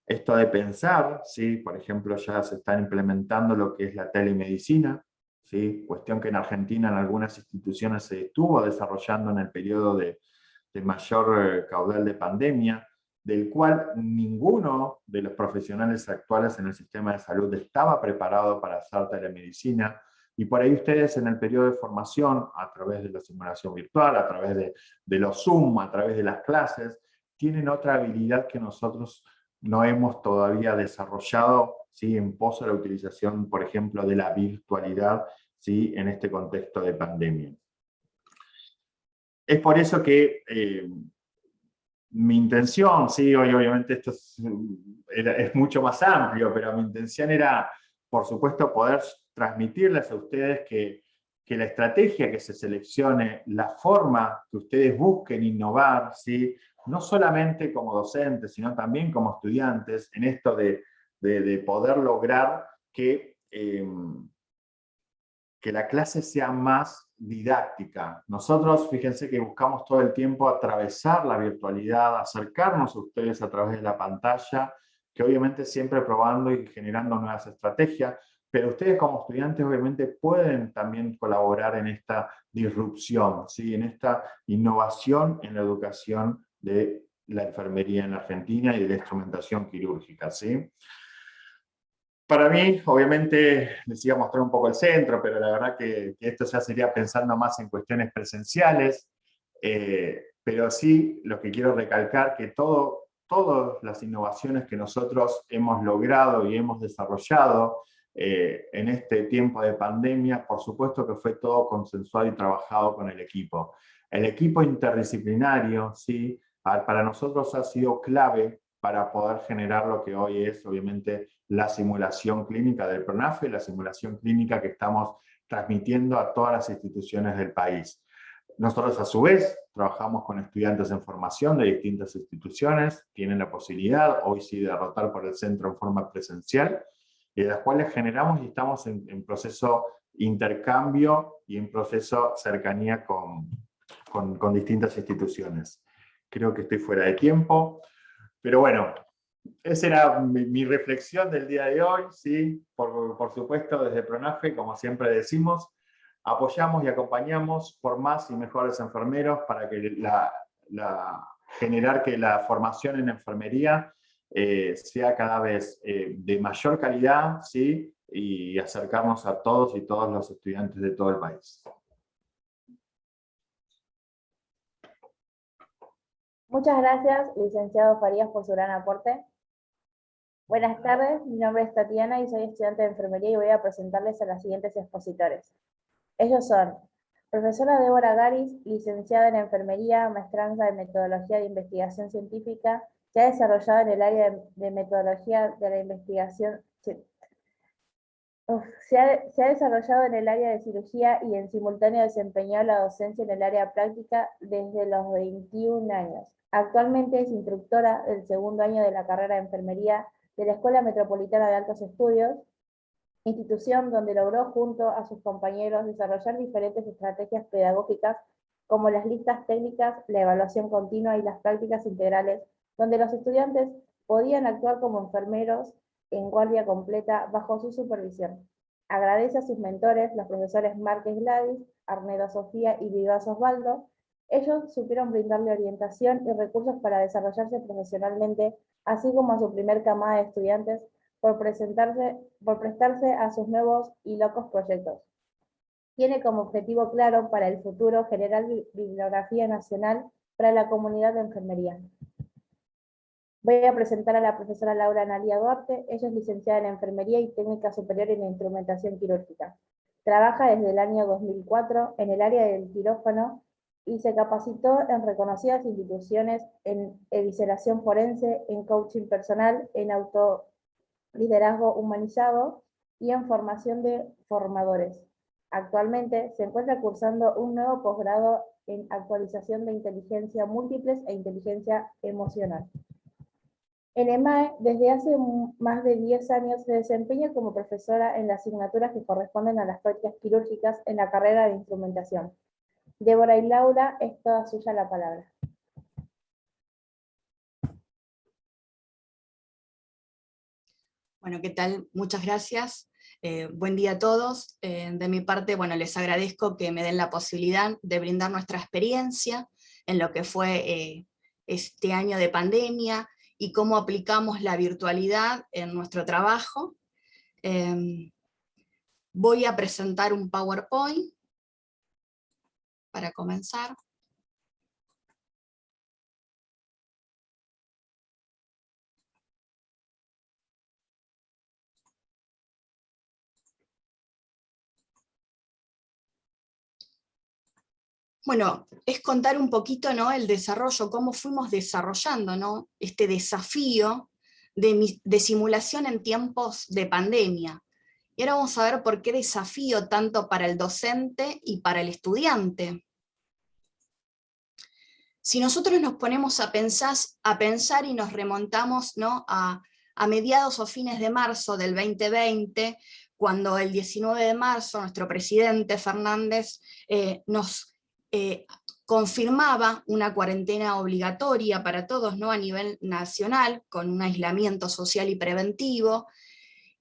Esto de pensar, ¿sí?, por ejemplo, ya se está implementando lo que es la telemedicina, ¿sí?, cuestión que en Argentina en algunas instituciones se estuvo desarrollando en el periodo de mayor caudal de pandemia, del cual ninguno de los profesionales actuales en el sistema de salud estaba preparado para hacer telemedicina, y por ahí ustedes en el periodo de formación, a través de la simulación virtual, a través de los Zoom, a través de las clases, tienen otra habilidad que nosotros no hemos todavía desarrollado, ¿sí? En pos a la utilización, por ejemplo, de la virtualidad, ¿sí? En este contexto de pandemia. Es por eso que mi intención, sí, hoy obviamente esto es mucho más amplio, pero mi intención era, por supuesto, poder transmitirles a ustedes que la estrategia que se seleccione, la forma que ustedes busquen innovar, ¿sí? No solamente como docentes, sino también como estudiantes, en esto de poder lograr que la clase sea más didáctica. Nosotros, fíjense que buscamos todo el tiempo atravesar la virtualidad, acercarnos a ustedes a través de la pantalla, que obviamente siempre probando y generando nuevas estrategias, pero ustedes como estudiantes obviamente pueden también colaborar en esta disrupción, ¿sí? En esta innovación en la educación de la enfermería en Argentina y de la instrumentación quirúrgica, ¿sí? Para mí, obviamente, les iba a mostrar un poco el centro, pero la verdad que esto ya sería pensando más en cuestiones presenciales, pero sí lo que quiero recalcar que todas las innovaciones que nosotros hemos logrado y hemos desarrollado en este tiempo de pandemia, por supuesto que fue todo consensuado y trabajado con el equipo. El equipo interdisciplinario, ¿sí? Para nosotros ha sido clave para poder generar lo que hoy es, obviamente, la simulación clínica del PRONAFE, la simulación clínica que estamos transmitiendo a todas las instituciones del país. Nosotros, a su vez, trabajamos con estudiantes en formación de distintas instituciones, tienen la posibilidad, hoy sí, de rotar por el centro en forma presencial, y de las cuales generamos y estamos en proceso intercambio y en proceso cercanía con distintas instituciones. Creo que estoy fuera de tiempo. Pero bueno, esa era mi reflexión del día de hoy, ¿sí? Por supuesto, desde PRONAFE, como siempre decimos, apoyamos y acompañamos por más y mejores enfermeros para que generar que la formación en enfermería sea cada vez de mayor calidad, ¿sí? Y acercarnos a todos y todas los estudiantes de todo el país. Muchas gracias, licenciado Farías, por su gran aporte. Buenas tardes, mi nombre es Tatiana y soy estudiante de enfermería y voy a presentarles a los siguientes expositores. Ellos son profesora Débora Garis, licenciada en enfermería, maestranza en metodología de investigación científica, se ha desarrollado en el área de metodología de la investigación. Se ha desarrollado en el área de cirugía y en simultáneo desempeñado la docencia en el área práctica desde los 21 años. Actualmente es instructora del segundo año de la carrera de enfermería de la Escuela Metropolitana de Altos Estudios, institución donde logró junto a sus compañeros desarrollar diferentes estrategias pedagógicas como las listas técnicas, la evaluación continua y las prácticas integrales, donde los estudiantes podían actuar como enfermeros en guardia completa bajo su supervisión. Agradece a sus mentores, los profesores Márquez Gladys, Arnedo Sofía y Vivas Osvaldo. Ellos supieron brindarle orientación y recursos para desarrollarse profesionalmente, así como a su primer camada de estudiantes por prestarse a sus nuevos y locos proyectos. Tiene como objetivo claro para el futuro generar bibliografía nacional para la comunidad de enfermería. Voy a presentar a la profesora Laura Analía Duarte. Ella es licenciada en Enfermería y Técnica Superior en Instrumentación Quirúrgica. Trabaja desde el año 2004 en el área del quirófano y se capacitó en reconocidas instituciones en evisceración forense, en coaching personal, en autoliderazgo humanizado y en formación de formadores. Actualmente se encuentra cursando un nuevo posgrado en actualización de inteligencia múltiples e inteligencia emocional. En EMAE, desde hace más de 10 años, se desempeña como profesora en las asignaturas que corresponden a las prácticas quirúrgicas en la carrera de instrumentación. Débora y Laura, es toda suya la palabra. Bueno, ¿qué tal? Muchas gracias. Buen día a todos. De mi parte, bueno, les agradezco que me den la posibilidad de brindar nuestra experiencia en lo que fue este año de pandemia y cómo aplicamos la virtualidad en nuestro trabajo. Voy a presentar un PowerPoint para comenzar. bueno, es contar un poquito, ¿no?, el desarrollo, cómo fuimos desarrollando, ¿no?, este desafío de simulación en tiempos de pandemia. Y ahora vamos a ver por qué desafío tanto para el docente y para el estudiante. Si nosotros nos ponemos a pensar y nos remontamos, ¿no?, a mediados o fines de marzo del 2020, cuando el 19 de marzo nuestro presidente Fernández nos confirmaba una cuarentena obligatoria para todos, ¿no?, a nivel nacional, con un aislamiento social y preventivo,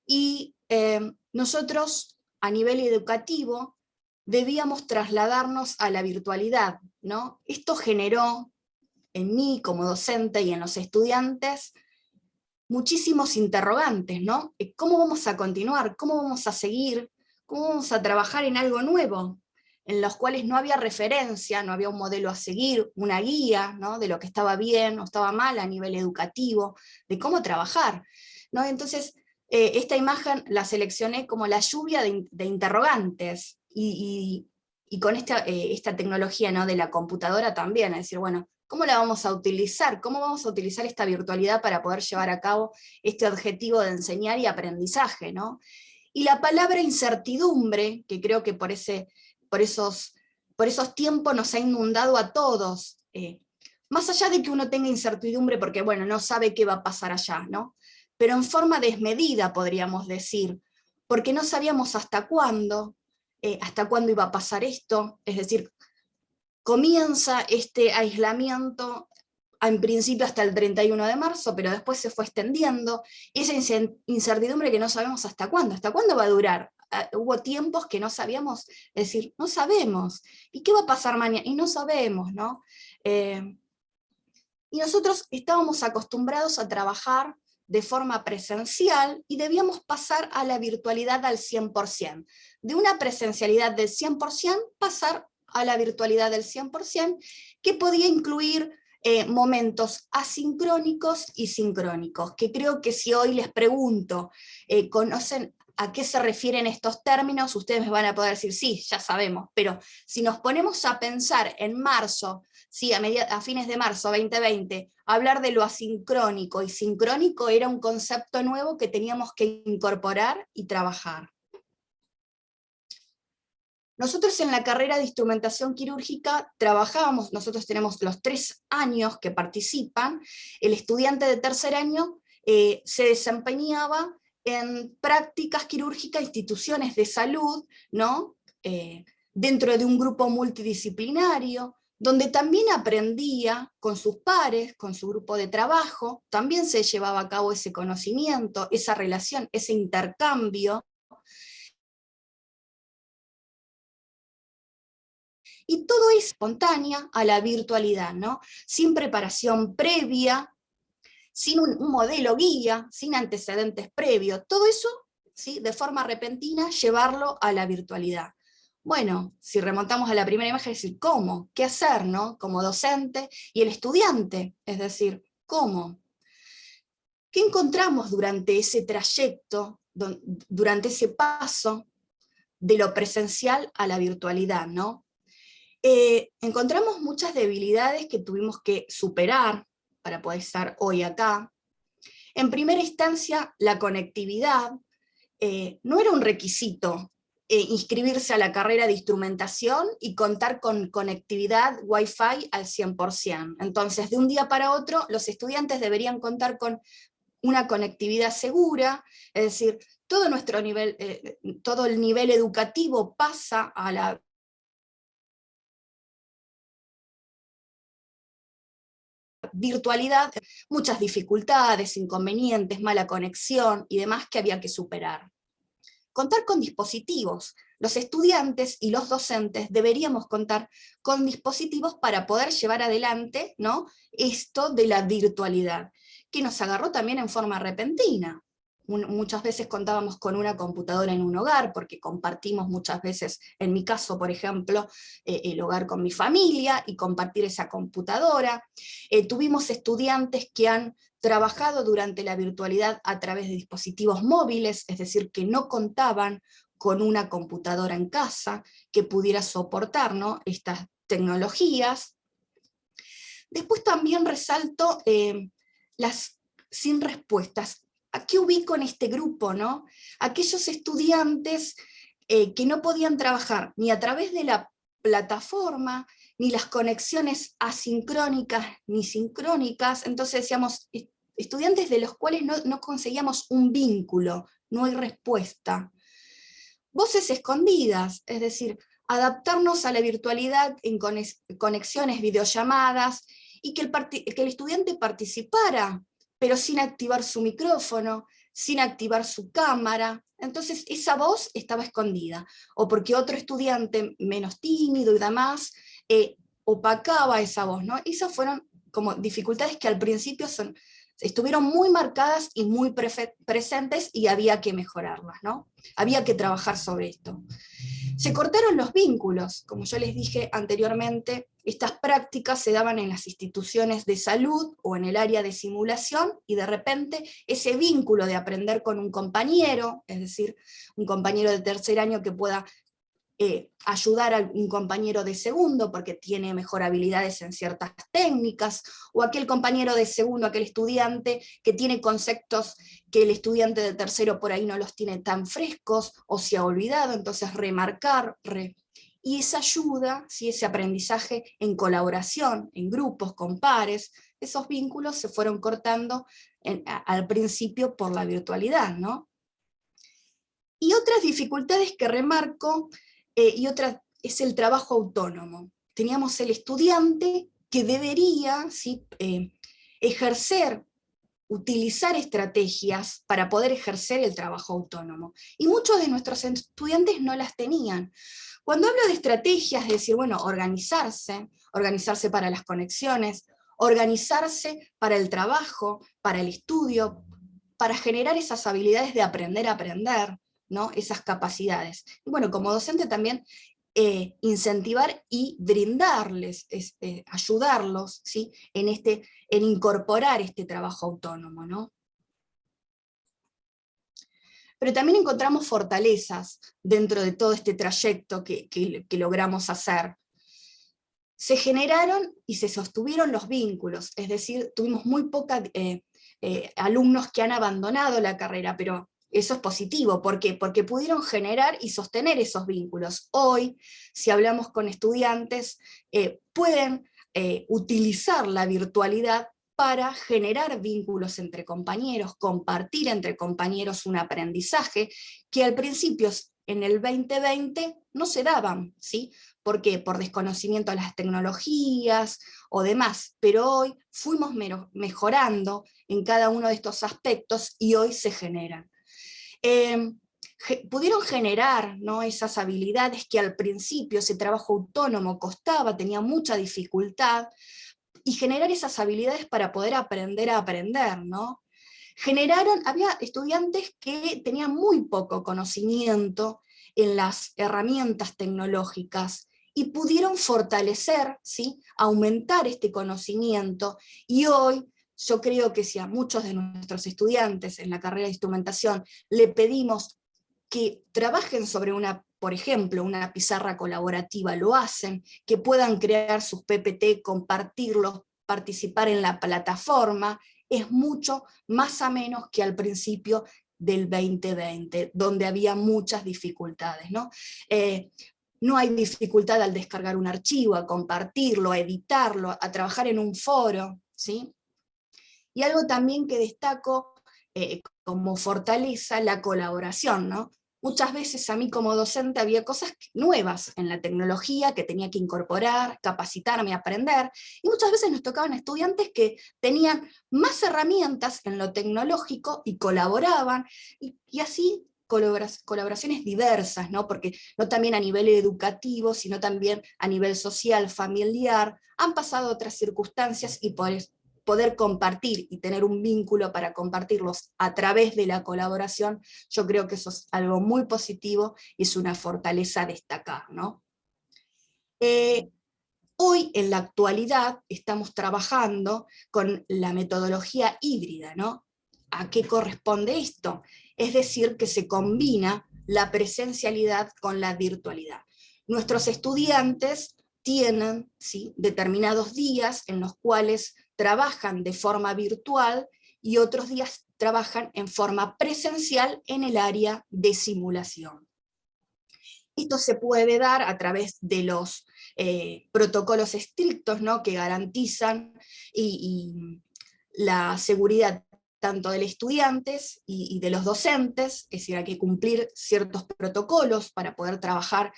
y nosotros a nivel educativo debíamos trasladarnos a la virtualidad, ¿no? Esto generó en mí como docente y en los estudiantes muchísimos interrogantes, ¿no? ¿Cómo vamos a continuar? ¿Cómo vamos a seguir? ¿Cómo vamos a trabajar en algo nuevo? En los cuales no había referencia, no había un modelo a seguir, una guía, ¿no?, de lo que estaba bien o estaba mal a nivel educativo, de cómo trabajar, ¿no? Entonces, esta imagen la seleccioné como la lluvia de interrogantes, y con esta tecnología, ¿no?, de la computadora también, es decir, bueno, ¿cómo la vamos a utilizar? ¿Cómo vamos a utilizar esta virtualidad para poder llevar a cabo este objetivo de enseñar y aprendizaje, ¿no? Y la palabra incertidumbre, que creo que por esos tiempos nos ha inundado a todos, más allá de que uno tenga incertidumbre porque, bueno, no sabe qué va a pasar allá, ¿no?, pero en forma desmedida, podríamos decir, porque no sabíamos hasta cuándo iba a pasar esto, es decir, comienza este aislamiento en principio hasta el 31 de marzo, pero después se fue extendiendo, y esa incertidumbre que no sabemos hasta cuándo va a durar. Hubo tiempos que no sabíamos, es decir, no sabemos, ¿y qué va a pasar mañana? Y no sabemos, ¿no? Y nosotros estábamos acostumbrados a trabajar de forma presencial y debíamos pasar a la virtualidad al 100%. De una presencialidad del 100% pasar a la virtualidad del 100%, que podía incluir momentos asincrónicos y sincrónicos, que creo que si hoy les pregunto, ¿conocen a qué se refieren estos términos? Ustedes me van a poder decir, sí, ya sabemos, pero si nos ponemos a pensar en marzo, sí, a fines de marzo 2020, hablar de lo asincrónico y sincrónico era un concepto nuevo que teníamos que incorporar y trabajar. Nosotros en la carrera de instrumentación quirúrgica trabajábamos, nosotros tenemos los 3 años que participan, el estudiante de tercer año se desempeñaba en prácticas quirúrgicas, instituciones de salud, ¿no?, dentro de un grupo multidisciplinario, donde también aprendía con sus pares, con su grupo de trabajo, también se llevaba a cabo ese conocimiento, esa relación, ese intercambio. Y todo es espontánea a la virtualidad, ¿no? Sin preparación previa, sin un modelo guía, sin antecedentes previos, todo eso, ¿sí?, de forma repentina, llevarlo a la virtualidad. Bueno, si remontamos a la primera imagen, es decir, ¿cómo? ¿Qué hacer, no?, como docente y el estudiante, es decir, ¿cómo? ¿Qué encontramos durante ese trayecto, durante ese paso de lo presencial a la virtualidad, ¿no? Encontramos muchas debilidades que tuvimos que superar para poder estar hoy acá. En primera instancia, la conectividad. No era un requisito inscribirse a la carrera de instrumentación y contar con conectividad Wi-Fi al 100%. Entonces, de un día para otro, los estudiantes deberían contar con una conectividad segura, es decir, todo el nivel educativo pasa a la virtualidad, muchas dificultades, inconvenientes, mala conexión y demás que había que superar. Contar con dispositivos. Los estudiantes y los docentes deberíamos contar con dispositivos para poder llevar adelante, ¿no?, esto de la virtualidad, que nos agarró también en forma repentina. Muchas veces contábamos con una computadora en un hogar, porque compartimos muchas veces, en mi caso, por ejemplo, el hogar con mi familia, y compartir esa computadora. Tuvimos estudiantes que han trabajado durante la virtualidad a través de dispositivos móviles, es decir, que no contaban con una computadora en casa que pudiera soportar, ¿no?, estas tecnologías. Después también resalto las sin respuestas. ¿A qué ubico en este grupo, no? Aquellos estudiantes que no podían trabajar ni a través de la plataforma, ni las conexiones asincrónicas ni sincrónicas. Entonces decíamos, estudiantes de los cuales no conseguíamos un vínculo, no hay respuesta. Voces escondidas, es decir, adaptarnos a la virtualidad en conexiones, videollamadas, y que el estudiante participara, pero sin activar su micrófono, sin activar su cámara. Entonces esa voz estaba escondida, o porque otro estudiante menos tímido y demás opacaba esa voz, ¿no? Esas fueron como dificultades que al principio estuvieron muy marcadas y muy presentes, y había que mejorarlas, ¿no? Había que trabajar sobre esto. Se cortaron los vínculos, como yo les dije anteriormente, estas prácticas se daban en las instituciones de salud o en el área de simulación, y de repente ese vínculo de aprender con un compañero, es decir, un compañero de tercer año que pueda ayudar a un compañero de segundo porque tiene mejor habilidades en ciertas técnicas, o aquel compañero de segundo, aquel estudiante que tiene conceptos que el estudiante de tercero por ahí no los tiene tan frescos o se ha olvidado, entonces remarcar, y esa ayuda, ¿sí?, ese aprendizaje en colaboración, en grupos, con pares, esos vínculos se fueron cortando al principio por la virtualidad, ¿no? Y otras dificultades que remarco, y otra es el trabajo autónomo. Teníamos el estudiante que debería, ¿sí?, ejercer, utilizar estrategias para poder ejercer el trabajo autónomo. Y muchos de nuestros estudiantes no las tenían. Cuando hablo de estrategias, es decir, bueno, organizarse para las conexiones, organizarse para el trabajo, para el estudio, para generar esas habilidades de aprender a aprender, ¿no?, esas capacidades. Y bueno, como docente también incentivar y brindarles, ayudarlos, ¿sí?, en incorporar este trabajo autónomo, ¿no? Pero también encontramos fortalezas dentro de todo este trayecto que logramos hacer. Se generaron y se sostuvieron los vínculos, es decir, tuvimos muy pocos alumnos que han abandonado la carrera, pero eso es positivo. ¿Por qué? Porque pudieron generar y sostener esos vínculos. Hoy, si hablamos con estudiantes, pueden utilizar la virtualidad para generar vínculos entre compañeros, compartir entre compañeros un aprendizaje que al principio, en el 2020, no se daban, ¿sí? ¿Por qué? Por desconocimiento de las tecnologías o demás, pero hoy fuimos mejorando en cada uno de estos aspectos y hoy se generan. Pudieron generar, ¿no?, esas habilidades que al principio ese trabajo autónomo costaba, tenía mucha dificultad, y generar esas habilidades para poder aprender a aprender, ¿no? Había estudiantes que tenían muy poco conocimiento en las herramientas tecnológicas y pudieron fortalecer, ¿sí?, aumentar este conocimiento, y hoy yo creo que si a muchos de nuestros estudiantes en la carrera de instrumentación le pedimos que trabajen sobre por ejemplo, una pizarra colaborativa, lo hacen, que puedan crear sus PPT, compartirlos, participar en la plataforma, es mucho más ameno que al principio del 2020, donde había muchas dificultades, ¿no? No hay dificultad al descargar un archivo, a compartirlo, a editarlo, a trabajar en un foro, ¿sí? Y algo también que destaco como fortaleza, la colaboración, ¿no? Muchas veces a mí como docente había cosas nuevas en la tecnología que tenía que incorporar, capacitarme, aprender, y muchas veces nos tocaban estudiantes que tenían más herramientas en lo tecnológico y colaboraban, y así colaboraciones diversas, ¿no? Porque no también a nivel educativo, sino también a nivel social, familiar, han pasado otras circunstancias, y poder compartir y tener un vínculo para compartirlos a través de la colaboración, yo creo que eso es algo muy positivo y es una fortaleza a destacar, ¿no? Hoy, en la actualidad, estamos trabajando con la metodología híbrida, ¿no? ¿A qué corresponde esto? Es decir, que se combina la presencialidad con la virtualidad. Nuestros estudiantes tienen, ¿sí?, determinados días en los cuales trabajan de forma virtual y otros días trabajan en forma presencial en el área de simulación. Esto se puede dar a través de los protocolos estrictos, ¿no?, que garantizan y la seguridad tanto de los estudiantes y de los docentes, es decir, hay que cumplir ciertos protocolos para poder trabajar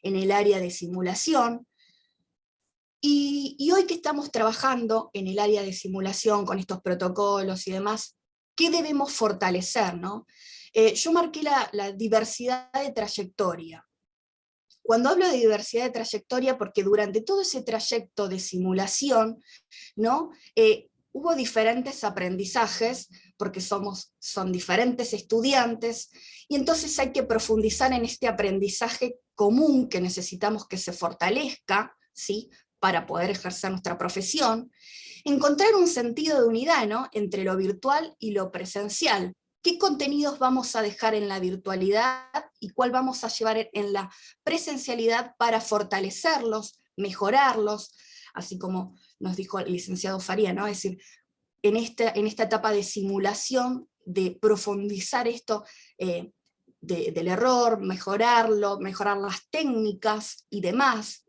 en el área de simulación. Y hoy que estamos trabajando en el área de simulación con estos protocolos y demás, ¿qué debemos fortalecer, ¿no? Yo marqué la diversidad de trayectoria. Cuando hablo de diversidad de trayectoria, porque durante todo ese trayecto de simulación, ¿no?, hubo diferentes aprendizajes, porque son diferentes estudiantes, y entonces hay que profundizar en este aprendizaje común que necesitamos que se fortalezca, ¿sí?, para poder ejercer nuestra profesión, encontrar un sentido de unidad, ¿no?, entre lo virtual y lo presencial. ¿Qué contenidos vamos a dejar en la virtualidad y cuál vamos a llevar en la presencialidad para fortalecerlos, mejorarlos? Así como nos dijo el licenciado Faría, ¿no? Es decir, en esta etapa de simulación, de profundizar esto del error, mejorarlo, mejorar las técnicas y demás.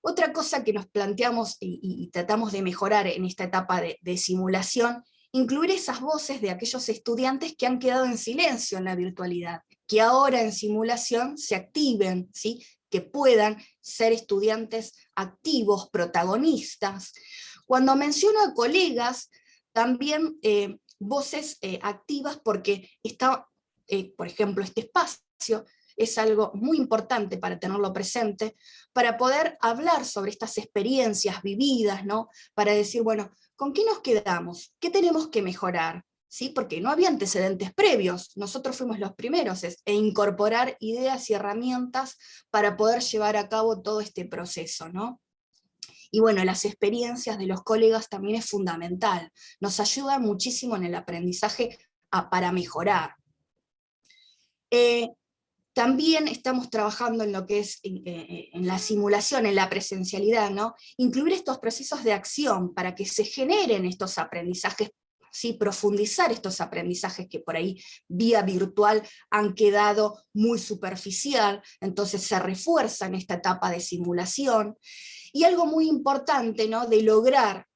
Otra cosa que nos planteamos y tratamos de mejorar en esta etapa de simulación, incluir esas voces de aquellos estudiantes que han quedado en silencio en la virtualidad, que ahora en simulación se activen, ¿sí?, que puedan ser estudiantes activos, protagonistas. Cuando menciono a colegas, también voces activas, porque está, por ejemplo, este espacio es algo muy importante para tenerlo presente, para poder hablar sobre estas experiencias vividas, ¿no?, para decir, bueno, ¿con qué nos quedamos? ¿Qué tenemos que mejorar? ¿Sí? Porque no había antecedentes previos, nosotros fuimos los primeros, incorporar ideas y herramientas para poder llevar a cabo todo este proceso, ¿no? Y bueno, las experiencias de los colegas también es fundamental, nos ayudan muchísimo en el aprendizaje para mejorar. También estamos trabajando en lo que es en la simulación, en la presencialidad, ¿no? Incluir estos procesos de acción para que se generen estos aprendizajes, ¿sí?, profundizar estos aprendizajes que por ahí vía virtual han quedado muy superficial, entonces se refuerza en esta etapa de simulación. Y algo muy importante, ¿no?, de lograr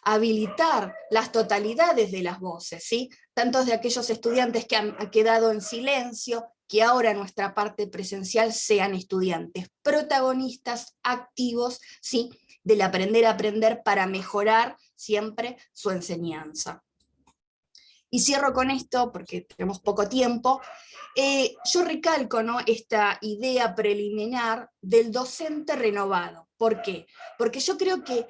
habilitar las totalidades de las voces, ¿sí?, tanto de aquellos estudiantes que han quedado en silencio, que ahora en nuestra parte presencial sean estudiantes protagonistas, activos, ¿sí?, del aprender a aprender para mejorar siempre su enseñanza. Y cierro con esto, porque tenemos poco tiempo. Yo recalco, ¿no?, esta idea preliminar del docente renovado. ¿Por qué? Porque yo creo que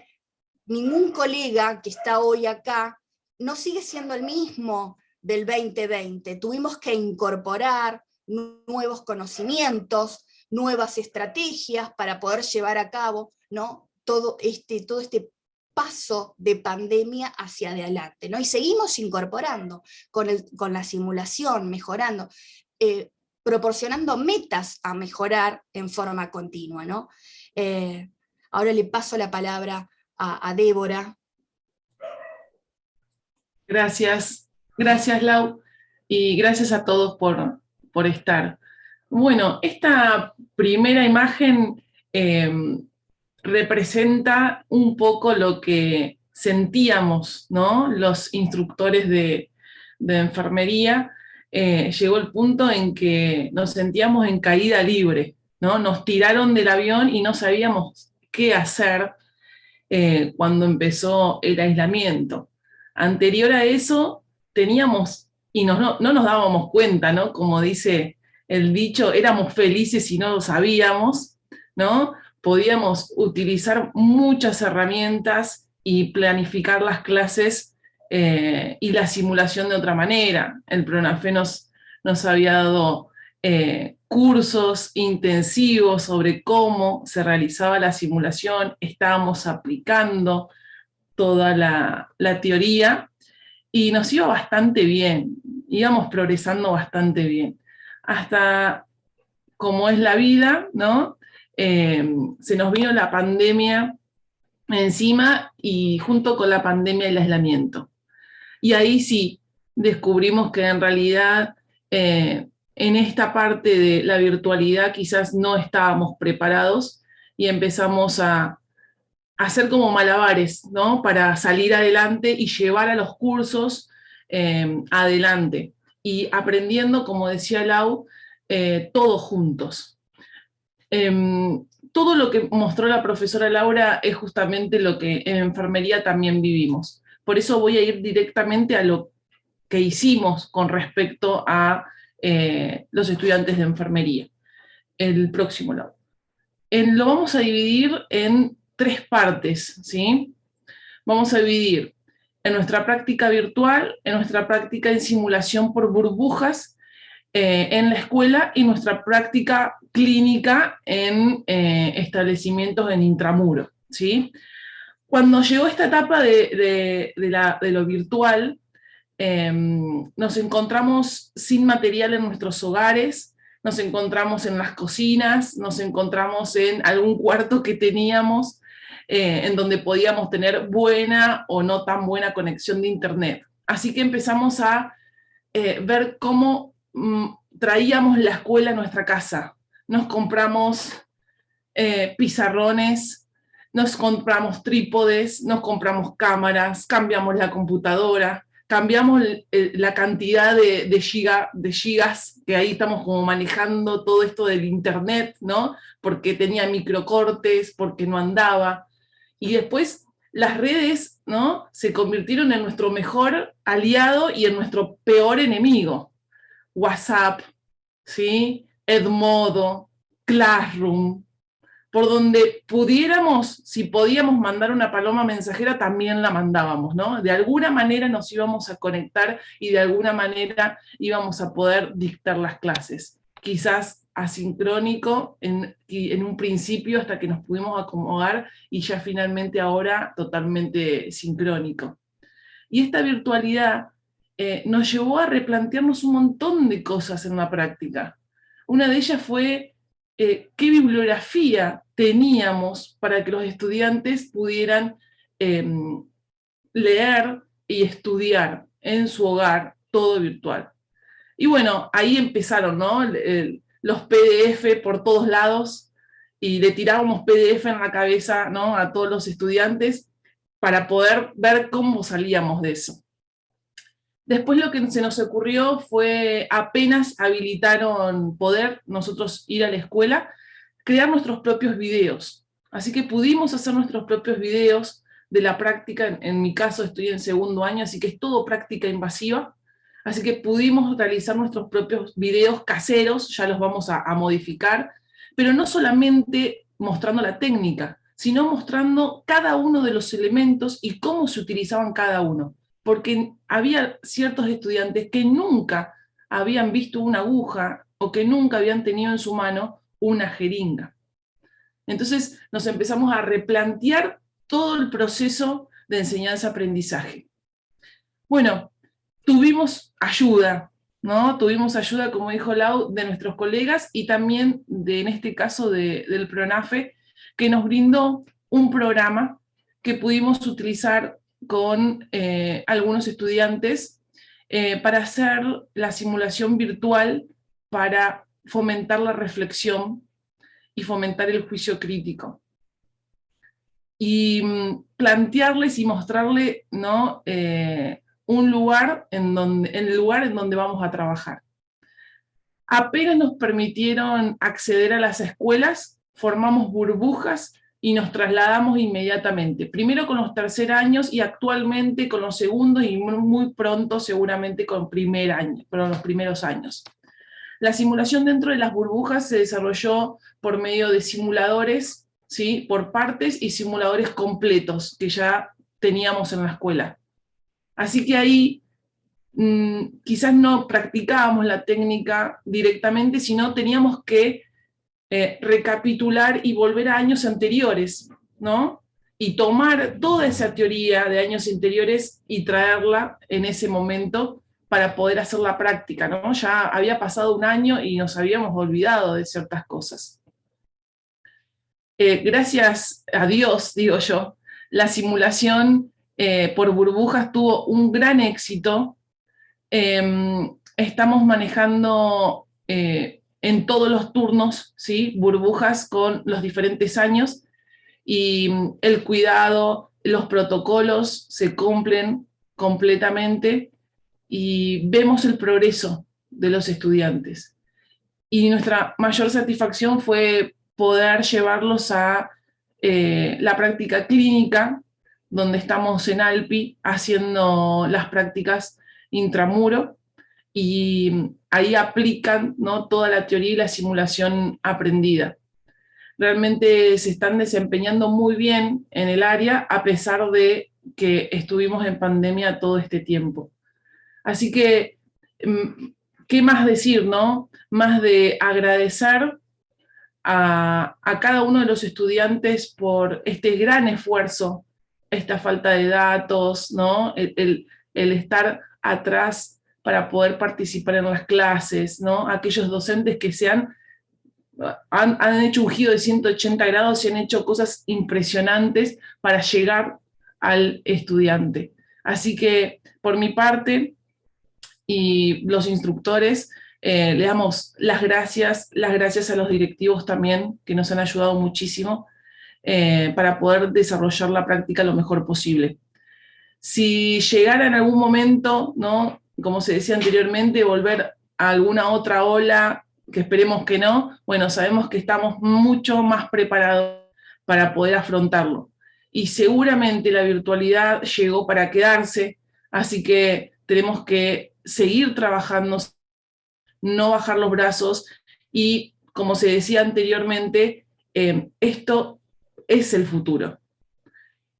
ningún colega que está hoy acá no sigue siendo el mismo del 2020. Tuvimos que incorporar nuevos conocimientos, nuevas estrategias para poder llevar a cabo, ¿no?, todo este paso de pandemia hacia adelante, ¿no? Y seguimos incorporando con la simulación, mejorando, proporcionando metas a mejorar en forma continua, ¿no? Ahora le paso la palabra a Débora. Gracias, gracias Lau, y gracias a todos por estar. Bueno, esta primera imagen representa un poco lo que sentíamos, ¿no?, los instructores de enfermería. Llegó el punto en que nos sentíamos en caída libre, ¿no? Nos tiraron del avión y no sabíamos qué hacer cuando empezó el aislamiento. Anterior a eso teníamos, y no nos dábamos cuenta, ¿no?, como dice el dicho, éramos felices y no lo sabíamos, ¿no? Podíamos utilizar muchas herramientas y planificar las clases y la simulación de otra manera. El PRONAFE nos había dado cursos intensivos sobre cómo se realizaba la simulación, estábamos aplicando toda la teoría y nos iba bastante bien, íbamos progresando bastante bien. hasta, como es la vida, ¿no? Se nos vino la pandemia encima y junto con la pandemia el aislamiento. Y ahí sí, descubrimos que en realidad en esta parte de la virtualidad quizás no estábamos preparados y empezamos a hacer como malabares, ¿no? Para salir adelante y llevar a los cursos adelante. Y aprendiendo, como decía Lau, todos juntos. Todo lo que mostró la profesora Laura es justamente lo que en enfermería también vivimos. Por eso voy a ir directamente a lo que hicimos con respecto a los estudiantes de enfermería. El próximo lado. Lo vamos a dividir en 3 partes, ¿sí? Vamos a dividir en nuestra práctica virtual, en nuestra práctica en simulación por burbujas, en la escuela y nuestra práctica clínica en establecimientos en intramuro, ¿sí? Cuando llegó esta etapa de lo virtual, nos encontramos sin material en nuestros hogares, nos encontramos en las cocinas, nos encontramos en algún cuarto que teníamos, en donde podíamos tener buena o no tan buena conexión de internet. Así que empezamos a ver cómo traíamos la escuela a nuestra casa. Nos compramos pizarrones, nos compramos trípodes, nos compramos cámaras, cambiamos la computadora, cambiamos la cantidad de gigas, que ahí estamos como manejando todo esto del internet, ¿no? Porque tenía microcortes, porque no andaba. Y después las redes, ¿no? Se convirtieron en nuestro mejor aliado y en nuestro peor enemigo. WhatsApp, ¿sí? Edmodo, Classroom, por donde pudiéramos, si podíamos mandar una paloma mensajera, también la mandábamos, ¿no? De alguna manera nos íbamos a conectar y de alguna manera íbamos a poder dictar las clases. Quizás asincrónico en un principio hasta que nos pudimos acomodar y ya finalmente ahora totalmente sincrónico. Y esta virtualidad nos llevó a replantearnos un montón de cosas en la práctica. Una de ellas fue qué bibliografía teníamos para que los estudiantes pudieran leer y estudiar en su hogar, todo virtual. Y bueno, ahí empezaron, ¿no? Los PDF por todos lados, y le tirábamos PDF en la cabeza, ¿no? A todos los estudiantes para poder ver cómo salíamos de eso. Después lo que se nos ocurrió fue, apenas habilitaron poder nosotros ir a la escuela, crear nuestros propios videos. Así que pudimos hacer nuestros propios videos de la práctica. En mi caso estoy en 2º año, así que es todo práctica invasiva. Así que pudimos realizar nuestros propios videos caseros, ya los vamos a modificar, pero no solamente mostrando la técnica, sino mostrando cada uno de los elementos y cómo se utilizaban cada uno. Porque había ciertos estudiantes que nunca habían visto una aguja o que nunca habían tenido en su mano una jeringa. Entonces nos empezamos a replantear todo el proceso de enseñanza-aprendizaje. Bueno, tuvimos ayuda, ¿no? Tuvimos ayuda, como dijo Lau, de nuestros colegas y también, en este caso, del PRONAFE, que nos brindó un programa que pudimos utilizar con algunos estudiantes para hacer la simulación virtual para fomentar la reflexión y fomentar el juicio crítico. Y plantearles y mostrarles, ¿no? Un lugar en el lugar en donde vamos a trabajar. Apenas nos permitieron acceder a las escuelas, formamos burbujas y nos trasladamos inmediatamente, primero con los 3er años y actualmente con los 2º y muy pronto seguramente con los primeros años. La simulación dentro de las burbujas se desarrolló por medio de simuladores, ¿sí? Por partes y simuladores completos que ya teníamos en la escuela. Así que ahí quizás no practicábamos la técnica directamente, sino teníamos que recapitular y volver a años anteriores, ¿no? Y tomar toda esa teoría de años anteriores y traerla en ese momento para poder hacer la práctica, ¿no? Ya había pasado un año y nos habíamos olvidado de ciertas cosas. Gracias a Dios, digo yo, la simulación por burbujas tuvo un gran éxito. Estamos manejando en todos los turnos, ¿sí?, burbujas con los diferentes años, y el cuidado, los protocolos se cumplen completamente y vemos el progreso de los estudiantes. Y nuestra mayor satisfacción fue poder llevarlos a la práctica clínica, donde estamos en Alpi haciendo las prácticas intramuro, y ahí aplican, ¿no?, toda la teoría y la simulación aprendida. Realmente se están desempeñando muy bien en el área, a pesar de que estuvimos en pandemia todo este tiempo. Así que, ¿qué más decir, no? Más de agradecer a cada uno de los estudiantes por este gran esfuerzo, esta falta de datos, ¿no? El estar atrás para poder participar en las clases, ¿no? Aquellos docentes que han hecho un giro de 180 grados y han hecho cosas impresionantes para llegar al estudiante. Así que, por mi parte, y los instructores, le damos las gracias a los directivos también, que nos han ayudado muchísimo para poder desarrollar la práctica lo mejor posible. Si llegara en algún momento, ¿no?, como se decía anteriormente, volver a alguna otra ola, que esperemos que no, bueno, sabemos que estamos mucho más preparados para poder afrontarlo. Y seguramente la virtualidad llegó para quedarse, así que tenemos que seguir trabajando, no bajar los brazos, y, como se decía anteriormente, esto es el futuro.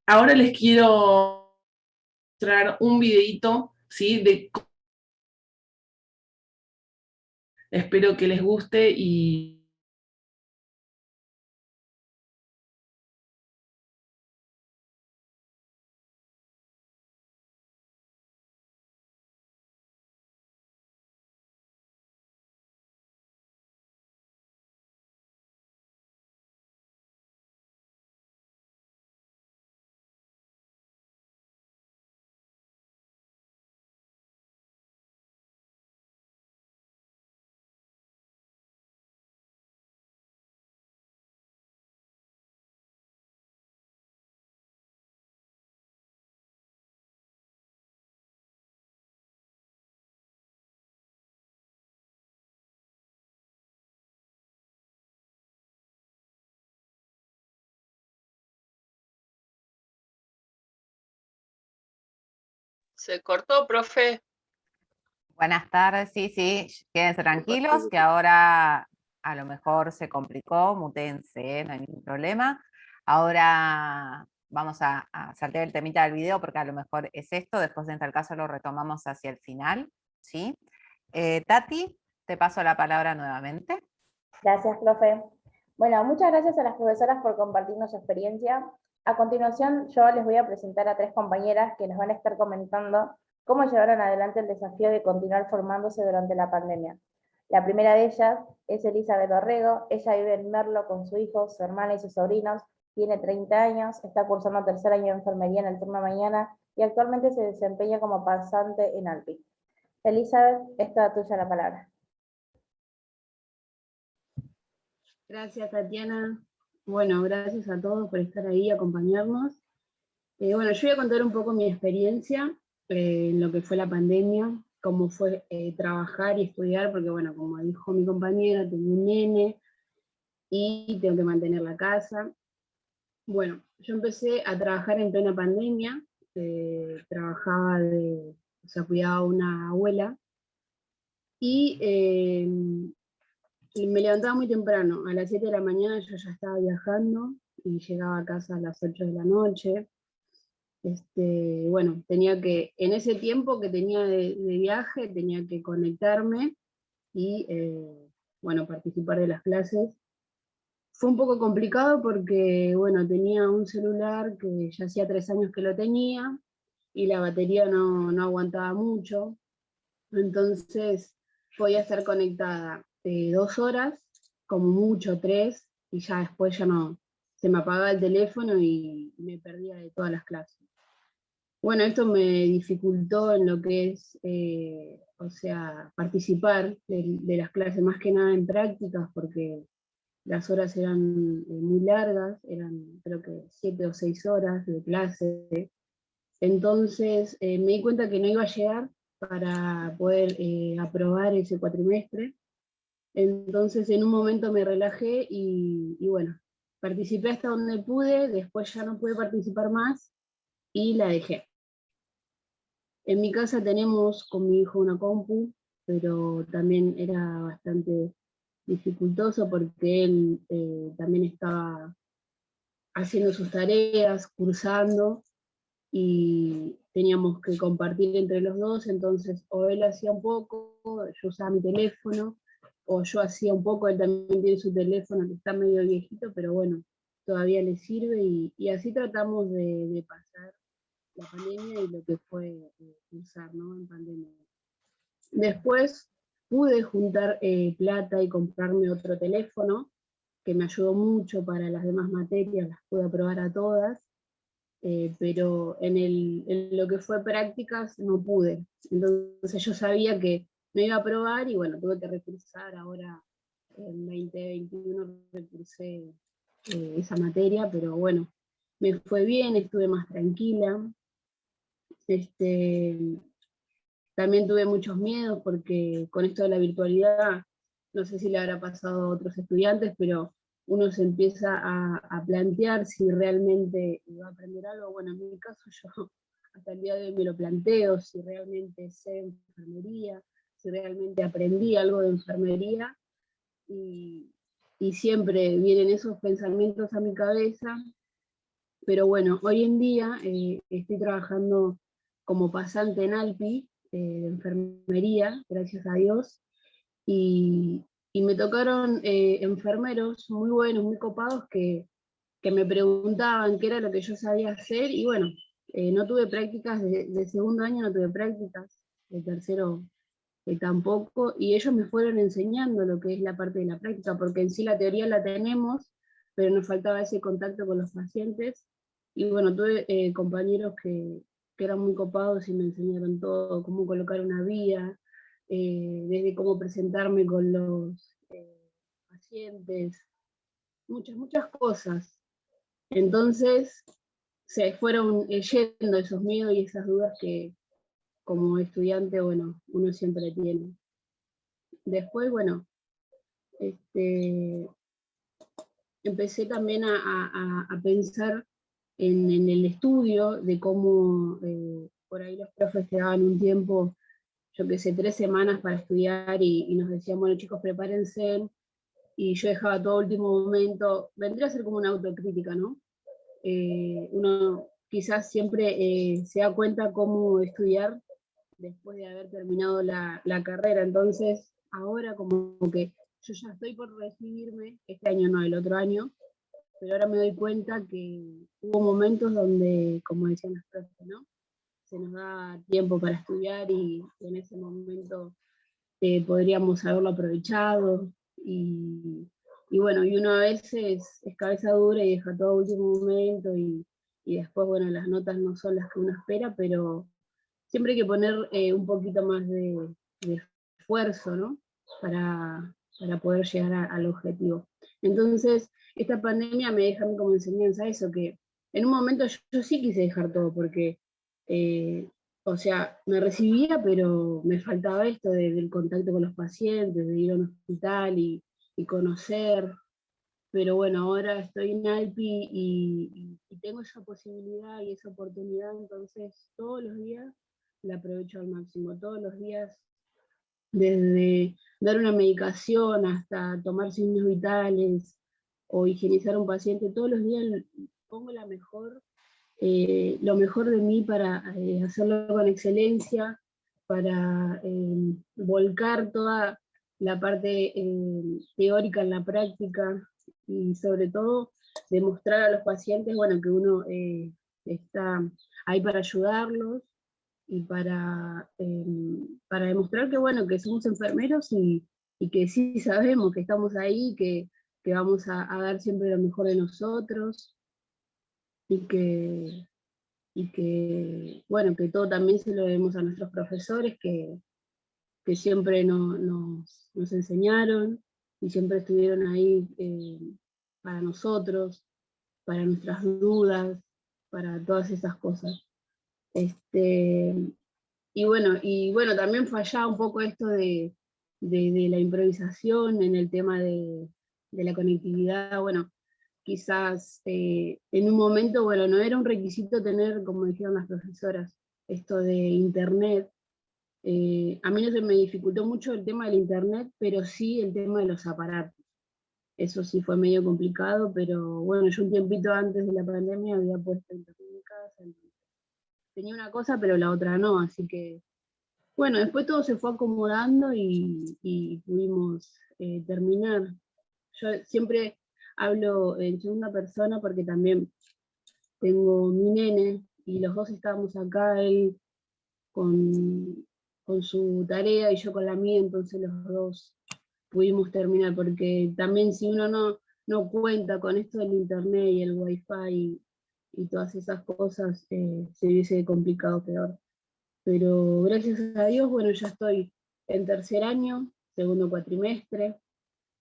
Ahora les quiero mostrar un videíto, ¿sí?, espero que les guste y... Se cortó, profe. Buenas tardes, sí, quédense tranquilos, que ahora a lo mejor se complicó, mutéense, no hay ningún problema. Ahora vamos a saltear el temita del video, porque a lo mejor es esto, después en tal caso lo retomamos hacia el final, ¿sí? Tati, te paso la palabra nuevamente. Gracias, profe. Bueno, muchas gracias a las profesoras por compartirnos su experiencia. A continuación, yo les voy a presentar a 3 compañeras que nos van a estar comentando cómo llevaron adelante el desafío de continuar formándose durante la pandemia. La primera de ellas es Elizabeth Orrego. Ella vive en Merlo con su hijo, su hermana y sus sobrinos. Tiene 30 años, está cursando 3er año de enfermería en el turno mañana y actualmente se desempeña como pasante en Alpi. Elizabeth, es toda tuya la palabra. Gracias, Tatiana. Bueno, gracias a todos por estar ahí y acompañarnos. Bueno, yo voy a contar un poco mi experiencia en lo que fue la pandemia, cómo fue trabajar y estudiar, porque bueno, como dijo mi compañera, tengo un nene y tengo que mantener la casa. Bueno, yo empecé a trabajar en plena pandemia, trabajaba cuidaba a una abuela, y me levantaba muy temprano, a las 7 de la mañana yo ya estaba viajando, y llegaba a casa a las 8 de la noche. Bueno, tenía que, en ese tiempo que tenía de viaje, tenía que conectarme y, bueno, participar de las clases. Fue un poco complicado porque, bueno, tenía un celular que ya hacía 3 años que lo tenía, y la batería no aguantaba mucho. Entonces podía estar conectada 2 horas, como mucho 3, y ya después ya no, se me apagaba el teléfono y me perdía de todas las clases. Bueno, esto me dificultó en lo que es, o sea, participar de las clases, más que nada en prácticas, porque las horas eran muy largas, eran creo que 7 o 6 horas de clase. Entonces me di cuenta que no iba a llegar para poder aprobar ese cuatrimestre. Entonces en un momento me relajé y bueno, participé hasta donde pude, después ya no pude participar más y la dejé. En mi casa tenemos con mi hijo una compu, pero también era bastante dificultoso porque él también estaba haciendo sus tareas, cursando, y teníamos que compartir entre los dos, entonces o él hacía un poco, yo usaba mi teléfono, o yo hacía un poco, él también tiene su teléfono que está medio viejito, pero bueno, todavía le sirve, y así tratamos de pasar la pandemia y lo que fue cursar, ¿no? En pandemia. Después pude juntar plata y comprarme otro teléfono, que me ayudó mucho para las demás materias, las pude aprobar a todas, pero en lo que fue prácticas no pude. Entonces yo sabía que me iba a aprobar y bueno, tuve que recursar. Ahora en 2021 recursé esa materia, pero bueno, me fue bien, estuve más tranquila. También tuve muchos miedos porque con esto de la virtualidad, no sé si le habrá pasado a otros estudiantes, pero uno se empieza a plantear si realmente va a aprender algo. Bueno, en mi caso yo hasta el día de hoy me lo planteo, si realmente sé enfermería, si realmente aprendí algo de enfermería, y siempre vienen esos pensamientos a mi cabeza. Pero bueno, hoy en día estoy trabajando como pasante en ALPI, de enfermería, gracias a Dios, y me tocaron enfermeros muy buenos, muy copados, que me preguntaban qué era lo que yo sabía hacer, y bueno, no tuve prácticas de segundo año, no tuve prácticas, de tercero tampoco, y ellos me fueron enseñando lo que es la parte de la práctica, porque en sí la teoría la tenemos, pero nos faltaba ese contacto con los pacientes, y bueno, tuve compañeros que eran muy copados y me enseñaron todo, cómo colocar una vía, desde cómo presentarme con los pacientes, muchas cosas. Entonces se fueron yendo esos miedos y esas dudas que como estudiante, bueno, uno siempre tiene. Después, bueno, empecé también a pensar en el estudio, de cómo por ahí los profes te daban un tiempo, yo qué sé, 3 semanas para estudiar, y nos decían, bueno chicos, prepárense, y yo dejaba todo último momento. Vendría a ser como una autocrítica, ¿no? Uno quizás siempre se da cuenta cómo estudiar después de haber terminado la carrera, entonces ahora como que yo ya estoy por recibirme, este año no, el otro año, pero ahora me doy cuenta que hubo momentos donde, como decían las profes, ¿no? Se nos da tiempo para estudiar, y en ese momento podríamos haberlo aprovechado, y bueno, y uno a veces es cabeza dura y deja todo a último momento, y después, bueno, las notas no son las que uno espera, pero siempre hay que poner un poquito más de esfuerzo, ¿no? Para poder llegar al objetivo. Entonces, esta pandemia me deja a mí como enseñanza eso, que en un momento yo sí quise dejar todo, porque, o sea, me recibía, pero me faltaba esto del contacto con los pacientes, de ir a un hospital y conocer. Pero bueno, ahora estoy en ALPI y tengo esa posibilidad y esa oportunidad, entonces todos los días la aprovecho al máximo, todos los días, desde dar una medicación hasta tomar signos vitales o higienizar a un paciente, todos los días pongo lo mejor de mí para hacerlo con excelencia, para volcar toda la parte teórica en la práctica, y sobre todo demostrar a los pacientes, bueno, que uno está ahí para ayudarlos, y para demostrar que, bueno, que somos enfermeros y que sí sabemos que estamos ahí, que vamos a dar siempre lo mejor de nosotros, y que, bueno, que todo también se lo debemos a nuestros profesores que siempre nos enseñaron y siempre estuvieron ahí para nosotros, para nuestras dudas, para todas esas cosas. Y bueno, también fallaba un poco esto de la improvisación en el tema de la conectividad. Bueno, quizás en un momento, bueno, no era un requisito tener, como dijeron las profesoras, esto de internet. A mí no se me dificultó mucho el tema del internet, pero sí el tema de los aparatos. Eso sí fue medio complicado, pero bueno, yo un tiempito antes de la pandemia había puesto internet en casa, entonces tenía una cosa pero la otra no, así que bueno, después todo se fue acomodando y pudimos terminar. Yo siempre hablo en segunda persona porque también tengo mi nene y los dos estábamos acá, él con su tarea y yo con la mía, entonces los dos pudimos terminar, porque también si uno no cuenta con esto del internet y el wifi y todas esas cosas, se hubiese complicado peor. Pero gracias a Dios, bueno, ya estoy en tercer año, segundo cuatrimestre,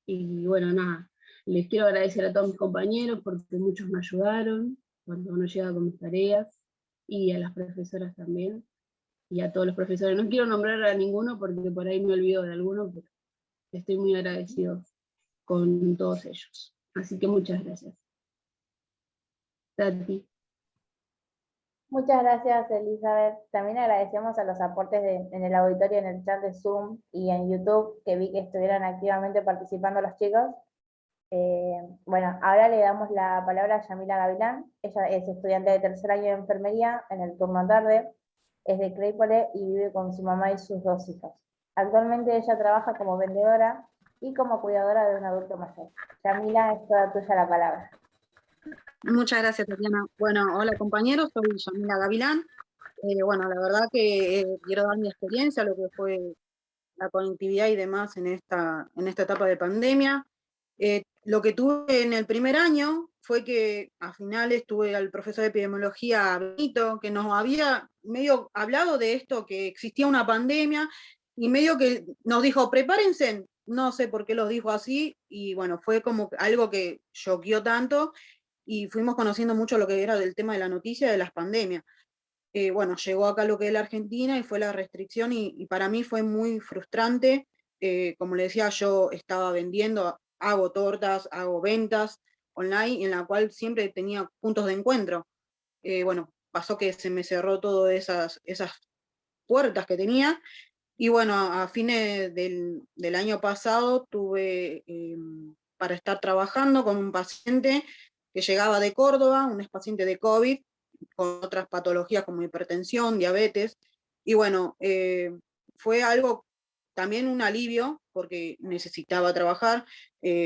y bueno, nada, les quiero agradecer a todos mis compañeros porque muchos me ayudaron cuando uno llega con mis tareas, y a las profesoras también, y a todos los profesores. No quiero nombrar a ninguno porque por ahí me olvido de alguno, pero estoy muy agradecido con todos ellos. Así que muchas gracias. Tati. Muchas gracias, Elizabeth. También agradecemos a los aportes en el auditorio, en el chat de Zoom y en YouTube, que vi que estuvieron activamente participando los chicos. Bueno, ahora le damos la palabra a Yamila Gavilán. Ella es estudiante de tercer año de enfermería en el turno tarde, es de Claypole y vive con su mamá y sus 2 hijos. Actualmente ella trabaja como vendedora y como cuidadora de un adulto mayor. Yamila, es toda tuya la palabra. Muchas gracias, Tatiana. Bueno, hola compañeros, soy Yamila Gavilán. Bueno, la verdad que quiero dar mi experiencia, lo que fue la conectividad y demás en esta etapa de pandemia. Lo que tuve en el primer año fue que a finales tuve al profesor de epidemiología, Benito, que nos había medio hablado de esto, que existía una pandemia, y medio que nos dijo, prepárense, no sé por qué los dijo así, y bueno, fue como algo que choqueó tanto, y fuimos conociendo mucho lo que era del tema de la noticia de las pandemias. Bueno, llegó acá lo que es la Argentina y fue la restricción, y para mí fue muy frustrante. Como le decía, yo estaba vendiendo, hago tortas, hago ventas online, en la cual siempre tenía puntos de encuentro. Bueno, pasó que se me cerró todas esas puertas que tenía, y bueno, a fines del año pasado tuve para estar trabajando con un paciente que llegaba de Córdoba, un paciente de COVID, con otras patologías como hipertensión, diabetes, y bueno, fue algo, también un alivio, porque necesitaba trabajar.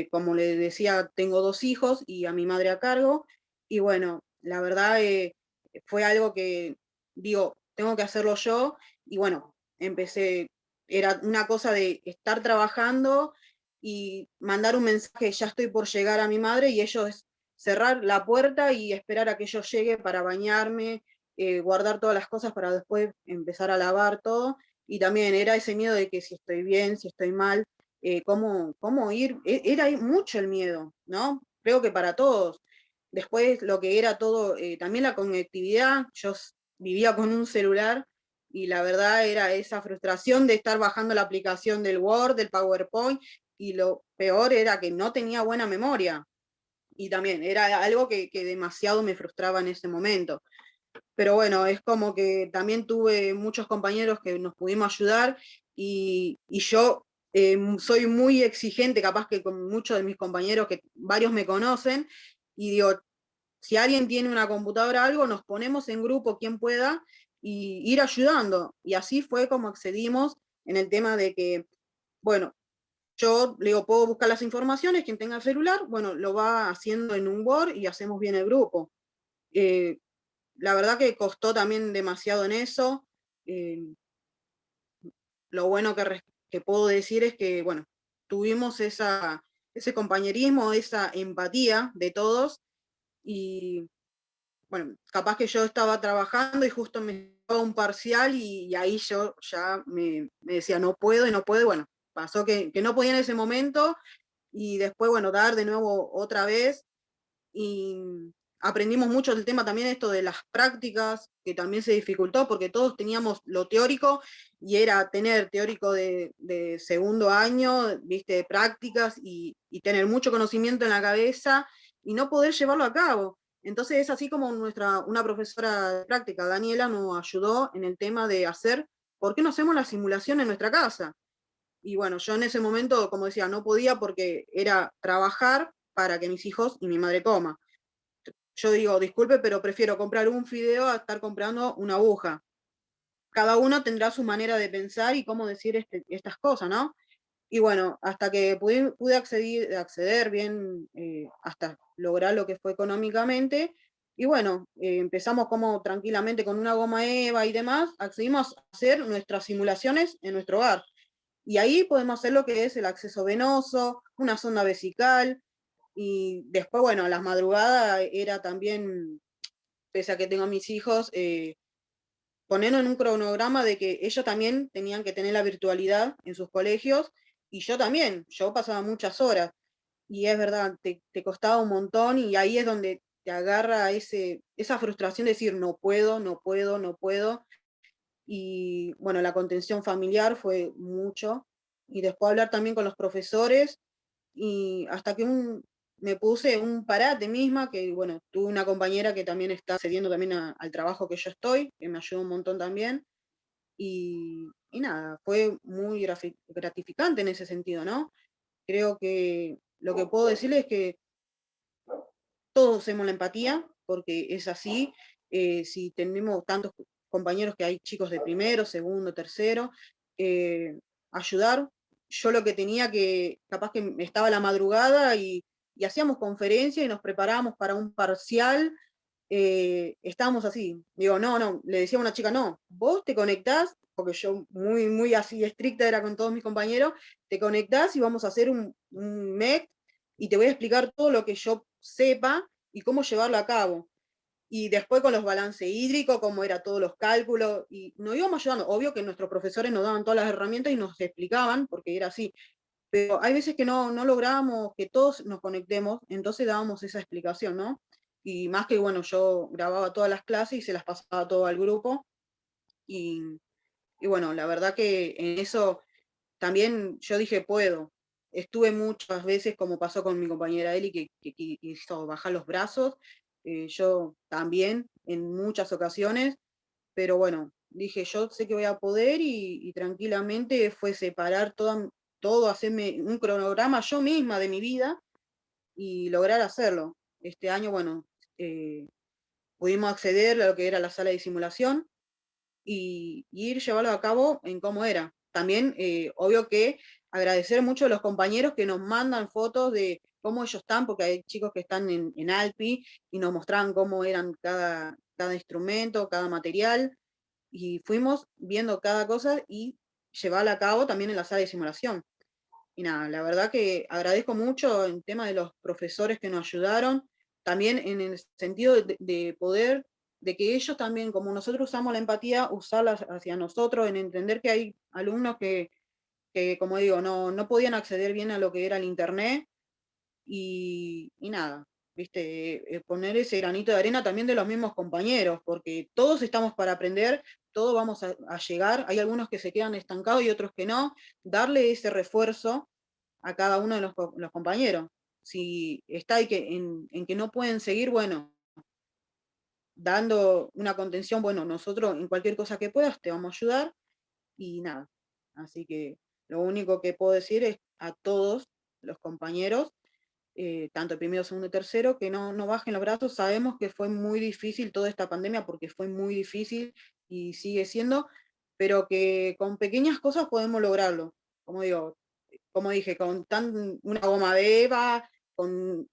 Como le decía, tengo 2 hijos y a mi madre a cargo, y bueno, la verdad fue algo que, digo, tengo que hacerlo yo, y bueno, empecé, era una cosa de estar trabajando y mandar un mensaje, ya estoy por llegar a mi madre, y ellos cerrar la puerta y esperar a que yo llegue para bañarme, guardar todas las cosas para después empezar a lavar todo, y también era ese miedo de que si estoy bien, si estoy mal, cómo ir, era mucho el miedo, ¿no? Creo que para todos. Después lo que era todo, también la conectividad, yo vivía con un celular, y la verdad era esa frustración de estar bajando la aplicación del Word, del PowerPoint, y lo peor era que no tenía buena memoria. Y también era algo que demasiado me frustraba en ese momento. Pero bueno, es como que también tuve muchos compañeros que nos pudimos ayudar, y yo soy muy exigente, capaz que con muchos de mis compañeros, que varios me conocen, y digo, si alguien tiene una computadora o algo, nos ponemos en grupo, quien pueda, y ir ayudando. Y así fue como accedimos en el tema de que, bueno, yo le digo, puedo buscar las informaciones, quien tenga el celular, bueno, lo va haciendo en un Word y hacemos bien el grupo. La verdad que costó también demasiado en eso, lo bueno que puedo decir es que, bueno, tuvimos ese compañerismo, esa empatía de todos, y bueno, capaz que yo estaba trabajando y justo me daba un parcial y ahí yo ya me decía no puedo y no puedo, y bueno, pasó que no podía en ese momento, y después, bueno, dar de nuevo otra vez, y aprendimos mucho del tema también esto de las prácticas, que también se dificultó porque todos teníamos lo teórico y era tener teórico de segundo año, viste, prácticas y tener mucho conocimiento en la cabeza y no poder llevarlo a cabo. Entonces es así como una profesora de práctica, Daniela, nos ayudó en el tema de hacer, ¿por qué no hacemos la simulación en nuestra casa? Y bueno, yo en ese momento, como decía, no podía porque era trabajar para que mis hijos y mi madre coman. Yo digo, disculpe, pero prefiero comprar un fideo a estar comprando una aguja. Cada uno tendrá su manera de pensar y cómo decir estas cosas, ¿no? Y bueno, hasta que pude acceder bien, hasta lograr lo que fue económicamente, y bueno, empezamos como tranquilamente con una goma EVA y demás, accedimos a hacer nuestras simulaciones en nuestro hogar. Y ahí podemos hacer lo que es el acceso venoso, una sonda vesical, y después, bueno, a las madrugadas era también, pese a que tengo a mis hijos, ponerlo en un cronograma de que ellos también tenían que tener la virtualidad en sus colegios, y yo también, yo pasaba muchas horas, y es verdad, te costaba un montón, y ahí es donde te agarra esa frustración de decir, no puedo, no puedo, no puedo, y bueno, la contención familiar fue mucho, y después hablar también con los profesores, y hasta que me puse un parate misma, que bueno, tuve una compañera que también está cediendo también al trabajo que yo estoy, que me ayudó un montón también, y nada, fue muy gratificante en ese sentido, ¿no? Creo que lo que puedo decirles es que todos hacemos la empatía, porque es así, si tenemos tantos compañeros que hay chicos de primero, segundo, tercero, ayudar. Yo lo que tenía que, capaz que estaba a la madrugada y hacíamos conferencia y nos preparábamos para un parcial, estábamos así, digo, no, le decía a una chica, no, vos te conectás, porque yo muy así estricta era con todos mis compañeros, te conectás y vamos a hacer un MEC y te voy a explicar todo lo que yo sepa y cómo llevarlo a cabo. Y después con los balances hídricos, cómo era todos los cálculos, y nos íbamos ayudando. Obvio que nuestros profesores nos daban todas las herramientas y nos explicaban, porque era así. Pero hay veces que no lográbamos que todos nos conectemos, entonces dábamos esa explicación, ¿no? Y más que, bueno, yo grababa todas las clases y se las pasaba todo al grupo. Y bueno, la verdad que en eso también yo dije, puedo. Estuve muchas veces, como pasó con mi compañera Eli, que quiso bajar los brazos, yo también en muchas ocasiones, pero bueno, dije, yo sé que voy a poder, y tranquilamente fue separar todo, hacerme un cronograma yo misma de mi vida y lograr hacerlo. Este año, bueno, pudimos acceder a lo que era la sala de simulación y ir llevarlo a cabo en cómo era. También, obvio que agradecer mucho a los compañeros que nos mandan fotos de cómo ellos están, porque hay chicos que están en Alpi y nos mostraban cómo eran cada instrumento, cada material, y fuimos viendo cada cosa y llevarla a cabo también en la sala de simulación. Y nada, la verdad que agradezco mucho el tema de los profesores que nos ayudaron, también en el sentido de poder, de que ellos también, como nosotros usamos la empatía, usarla hacia nosotros, en entender que hay alumnos que como digo, no podían acceder bien a lo que era el internet, y nada, viste, poner ese granito de arena también de los mismos compañeros, porque todos estamos para aprender, todos vamos a llegar, hay algunos que se quedan estancados y otros que no, darle ese refuerzo a cada uno de los compañeros. Si está en que no pueden seguir, bueno, dando una contención, bueno, nosotros en cualquier cosa que puedas te vamos a ayudar, y nada. Así que lo único que puedo decir es a todos los compañeros, tanto primero, segundo y tercero, que no bajen los brazos. Sabemos que fue muy difícil toda esta pandemia, porque fue muy difícil y sigue siendo, pero que con pequeñas cosas podemos lograrlo. Como digo, como dije, con una goma de Eva, con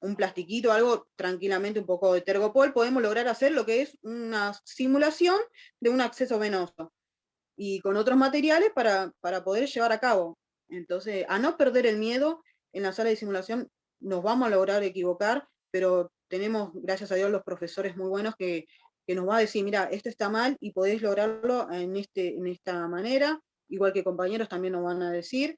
un plastiquito, algo tranquilamente, un poco de tergopol, podemos lograr hacer lo que es una simulación de un acceso venoso. Y con otros materiales para poder llevar a cabo. Entonces, a no perder el miedo, en la sala de simulación nos vamos a lograr equivocar, pero tenemos, gracias a Dios, los profesores muy buenos que nos va a decir, mira, esto está mal y podéis lograrlo en esta manera, igual que compañeros también nos van a decir,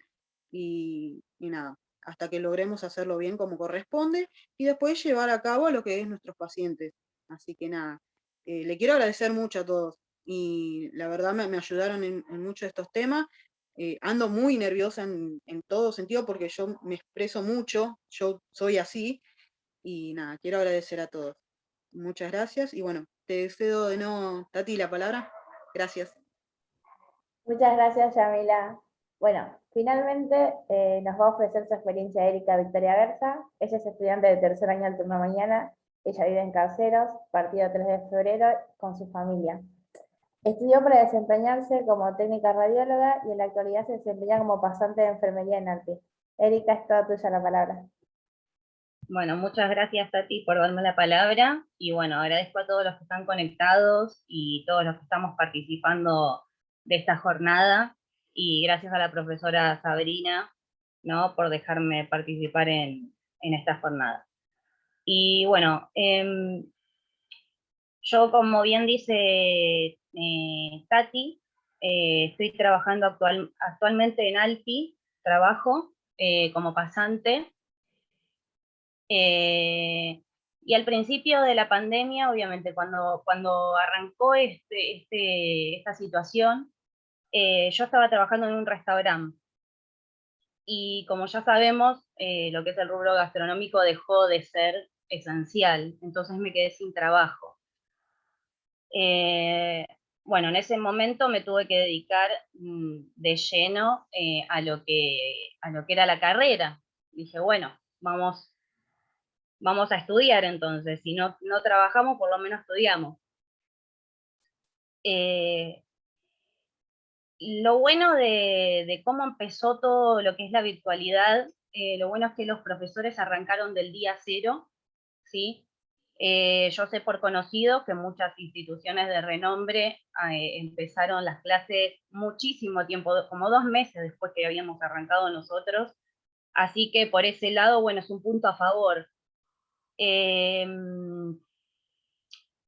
y nada, hasta que logremos hacerlo bien como corresponde, y después llevar a cabo lo que es nuestros pacientes. Así que nada, le quiero agradecer mucho a todos, y la verdad me ayudaron en muchos de estos temas. Ando muy nerviosa en todo sentido porque yo me expreso mucho, yo soy así, y nada, quiero agradecer a todos. Muchas gracias, y bueno, te cedo de nuevo, Tati, la palabra. Gracias. Muchas gracias, Yamila. Bueno, finalmente nos va a ofrecer su experiencia Erika Victoria Berza. Ella es estudiante de tercer año del turno mañana. Ella vive en Caseros, partido 3 de febrero, con su familia. Estudió para desempeñarse como técnica radióloga y en la actualidad se desempeña como pasante de enfermería en ARPI. Erika, es toda tuya la palabra. Bueno, muchas gracias, Tati, por darme la palabra, y bueno, agradezco a todos los que están conectados y todos los que estamos participando de esta jornada, y gracias a la profesora Sabrina, ¿no?, por dejarme participar en esta jornada. Y bueno, yo, como bien dice Tati, estoy trabajando actualmente en ALPI, trabajo como pasante. Y al principio de la pandemia, obviamente, cuando arrancó esta situación, yo estaba trabajando en un restaurante. Y como ya sabemos, lo que es el rubro gastronómico dejó de ser esencial, entonces me quedé sin trabajo. Bueno, en ese momento me tuve que dedicar de lleno a lo que era la carrera. Dije, bueno, vamos a estudiar entonces, si no trabajamos, por lo menos estudiamos. Lo bueno de cómo empezó todo lo que es la virtualidad, lo bueno es que los profesores arrancaron del día cero, ¿sí? Yo sé por conocido que muchas instituciones de renombre empezaron las clases muchísimo tiempo, como 2 meses después que habíamos arrancado nosotros, así que por ese lado, bueno, es un punto a favor.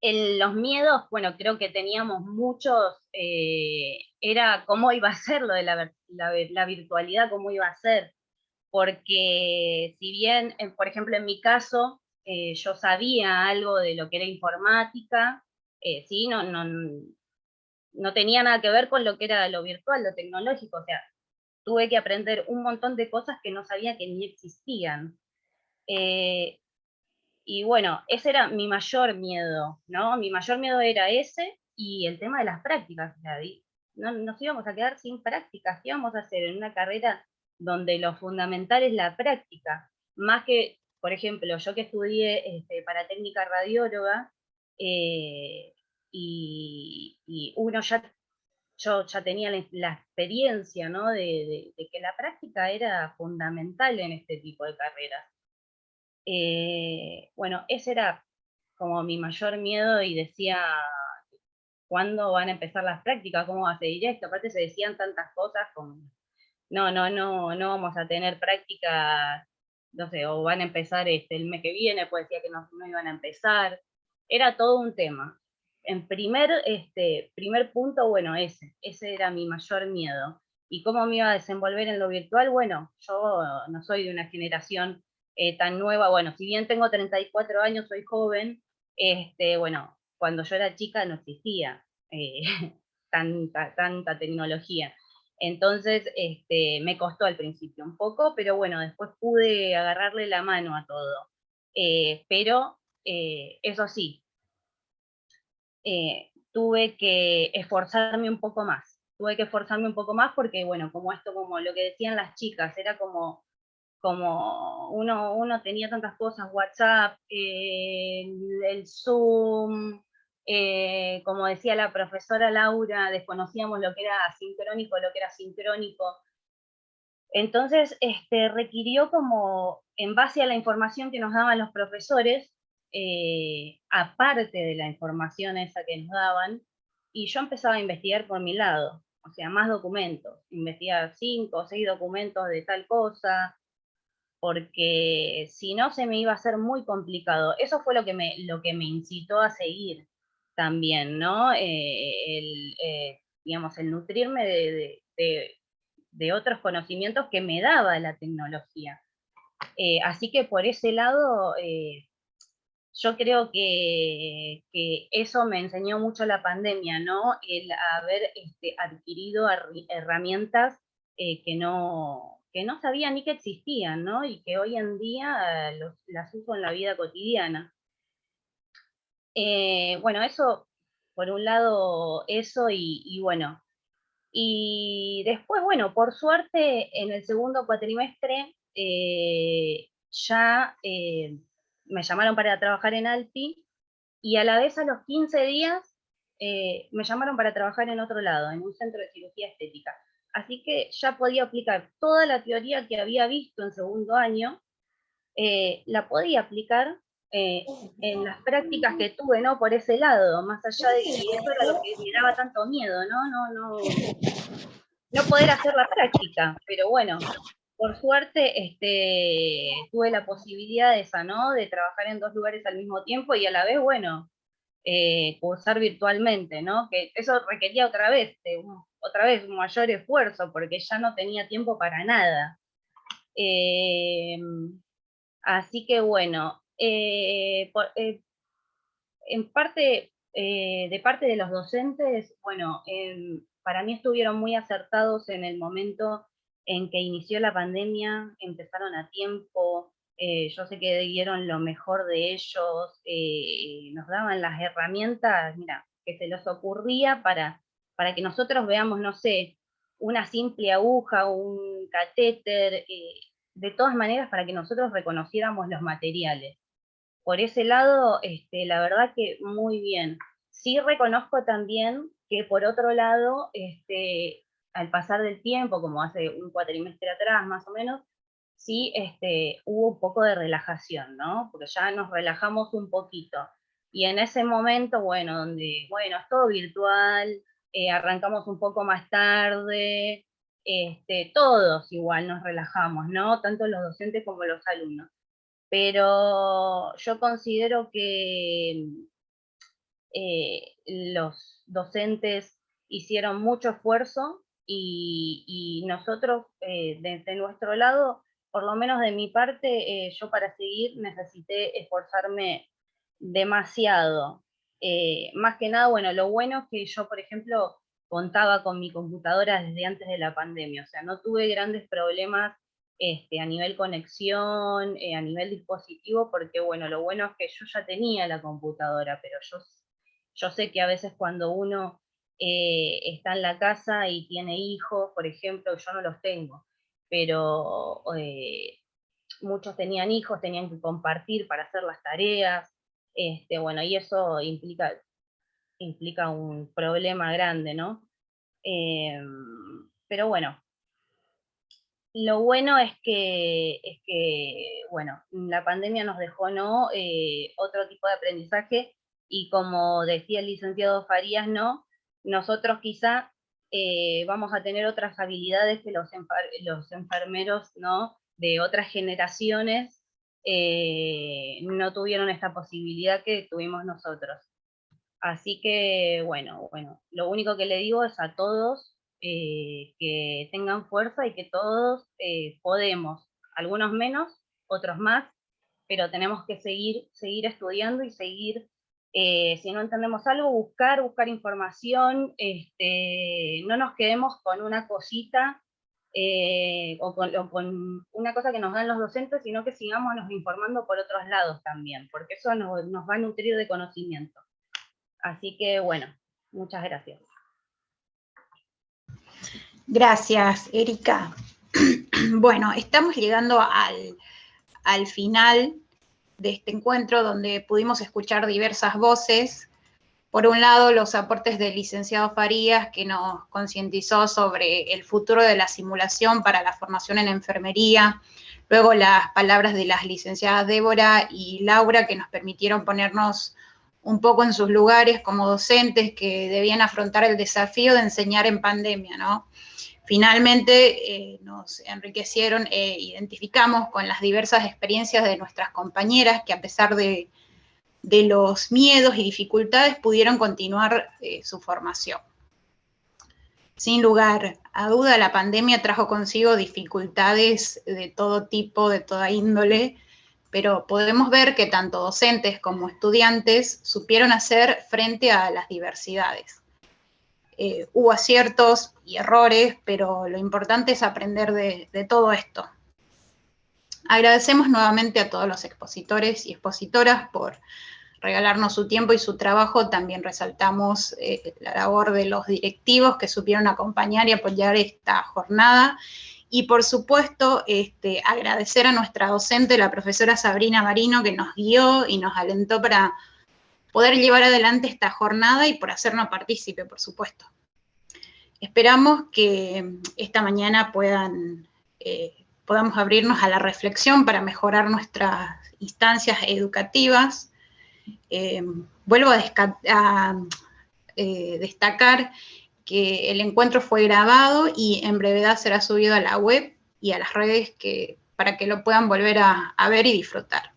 Los miedos, bueno, creo que teníamos muchos, era cómo iba a ser lo de la virtualidad, cómo iba a ser, porque si bien, por ejemplo, en mi caso, yo sabía algo de lo que era informática, sí, no tenía nada que ver con lo que era lo virtual, lo tecnológico, o sea, tuve que aprender un montón de cosas que no sabía que ni existían. Y bueno, ese era mi mayor miedo, ¿no? Mi mayor miedo era ese y el tema de las prácticas. O sea, nos íbamos a quedar sin prácticas. ¿Qué íbamos a hacer en una carrera donde lo fundamental es la práctica? Más que, por ejemplo, yo que estudié para técnica radióloga, y uno yo ya tenía la experiencia, ¿no?, de que la práctica era fundamental en este tipo de carreras. Bueno, ese era como mi mayor miedo, y decía, ¿cuándo van a empezar las prácticas? ¿Cómo va a ser directo? Aparte se decían tantas cosas como, no vamos a tener prácticas, no sé, o van a empezar el mes que viene, pues decía que no iban a empezar. Era todo un tema. En primer punto, bueno, ese era mi mayor miedo. ¿Y cómo me iba a desenvolver en lo virtual? Bueno, yo no soy de una generación tan nueva. Bueno, si bien tengo 34 años, soy joven, bueno, cuando yo era chica no existía tanta tecnología. Entonces, me costó al principio un poco, pero bueno, después pude agarrarle la mano a todo. Pero, eso sí, tuve que esforzarme un poco más. Tuve que esforzarme un poco más porque, bueno, como lo que decían las chicas, era como uno tenía tantas cosas, WhatsApp, el Zoom, como decía la profesora Laura, desconocíamos lo que era asincrónico, lo que era sincrónico. Entonces, requirió como, en base a la información que nos daban los profesores, aparte de la información esa que nos daban, y yo empezaba a investigar por mi lado, o sea, más documentos, investigar 5 o 6 documentos de tal cosa, porque si no se me iba a hacer muy complicado. Eso fue lo que me incitó a seguir también, ¿no? Digamos, el nutrirme de otros conocimientos que me daba la tecnología. Así que por ese lado, yo creo que eso me enseñó mucho la pandemia, ¿no? El haber adquirido herramientas que no sabía ni que existían, ¿no? Y que hoy en día las uso en la vida cotidiana. Bueno, eso, por un lado, eso y bueno. Y después, bueno, por suerte, en el segundo cuatrimestre ya me llamaron para trabajar en Alti, y a la vez a los 15 días me llamaron para trabajar en otro lado, en un centro de cirugía estética. Así que ya podía aplicar toda la teoría que había visto en segundo año, la podía aplicar en las prácticas que tuve, ¿no? Por ese lado, más allá de que eso era lo que me daba tanto miedo, no poder hacer la práctica, pero bueno, por suerte tuve la posibilidad esa, ¿no? De trabajar en 2 lugares al mismo tiempo y a la vez, bueno, cursar virtualmente, ¿no? Que eso requería otra vez un mayor esfuerzo, porque ya no tenía tiempo para nada. Así que bueno, en parte, de parte de los docentes, bueno, para mí estuvieron muy acertados en el momento en que inició la pandemia, empezaron a tiempo, yo sé que dieron lo mejor de ellos, nos daban las herramientas, mira, que se les ocurría para que nosotros veamos, no sé, una simple aguja, un catéter, de todas maneras para que nosotros reconociéramos los materiales. Por ese lado, la verdad que muy bien. Sí reconozco también que por otro lado, al pasar del tiempo, como hace un cuatrimestre atrás más o menos, sí hubo un poco de relajación, ¿no? Porque ya nos relajamos un poquito. Y en ese momento, bueno, donde, bueno, es todo virtual, arrancamos un poco más tarde, todos igual nos relajamos, ¿no? Tanto los docentes como los alumnos. Pero yo considero que los docentes hicieron mucho esfuerzo y nosotros, desde nuestro lado, por lo menos de mi parte, yo para seguir necesité esforzarme demasiado. Más que nada, bueno, lo bueno es que yo, por ejemplo, contaba con mi computadora desde antes de la pandemia, o sea, no tuve grandes problemas a nivel conexión, a nivel dispositivo, porque bueno, lo bueno es que yo ya tenía la computadora, pero yo sé que a veces cuando uno está en la casa y tiene hijos, por ejemplo, yo no los tengo, pero muchos tenían hijos, tenían que compartir para hacer las tareas, bueno, y eso implica un problema grande, ¿no? Pero bueno, lo bueno es que, bueno, la pandemia nos dejó, ¿no? Otro tipo de aprendizaje, y como decía el licenciado Farías, ¿no? Nosotros quizá vamos a tener otras habilidades que los enfermeros, ¿no? De otras generaciones no tuvieron esta posibilidad que tuvimos nosotros. Así que, bueno, lo único que le digo es a todos que tengan fuerza y que todos podemos, algunos menos, otros más, pero tenemos que seguir estudiando y seguir, si no entendemos algo, buscar información, no nos quedemos con una cosita o con una cosa que nos dan los docentes, sino que sigámonos informando por otros lados también, porque eso nos va a nutrir de conocimiento. Así que, bueno, muchas gracias. Gracias, Erika. Bueno, estamos llegando al final de este encuentro donde pudimos escuchar diversas voces. Por un lado, los aportes del licenciado Farías, que nos concientizó sobre el futuro de la simulación para la formación en enfermería. Luego las palabras de las licenciadas Débora y Laura, que nos permitieron ponernos un poco en sus lugares como docentes que debían afrontar el desafío de enseñar en pandemia, ¿no? Finalmente nos enriquecieron e identificamos con las diversas experiencias de nuestras compañeras que a pesar de los miedos y dificultades pudieron continuar su formación. Sin lugar a duda, la pandemia trajo consigo dificultades de todo tipo, de toda índole, pero podemos ver que tanto docentes como estudiantes supieron hacer frente a las diversidades. Hubo aciertos y errores, pero lo importante es aprender de todo esto. Agradecemos nuevamente a todos los expositores y expositoras por regalarnos su tiempo y su trabajo. También resaltamos la labor de los directivos que supieron acompañar y apoyar esta jornada. Y por supuesto, agradecer a nuestra docente, la profesora Sabrina Marino, que nos guió y nos alentó para poder llevar adelante esta jornada y por hacernos partícipe, por supuesto. Esperamos que esta mañana podamos abrirnos a la reflexión para mejorar nuestras instancias educativas. Vuelvo a destacar que el encuentro fue grabado y en brevedad será subido a la web y a las redes para que lo puedan volver a ver y disfrutar.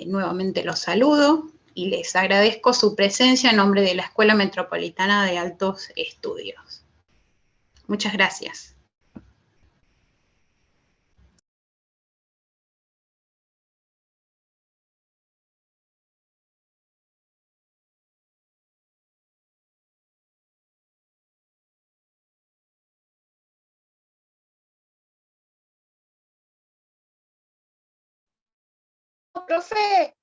Nuevamente los saludo y les agradezco su presencia en nombre de la Escuela Metropolitana de Altos Estudios. Muchas gracias. Profe.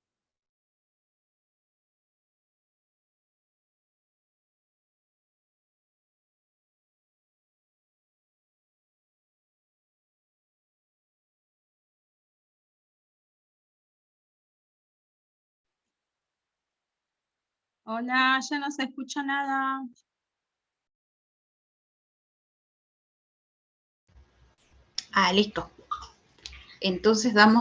Hola, ya no se escucha nada. Listo. Entonces damos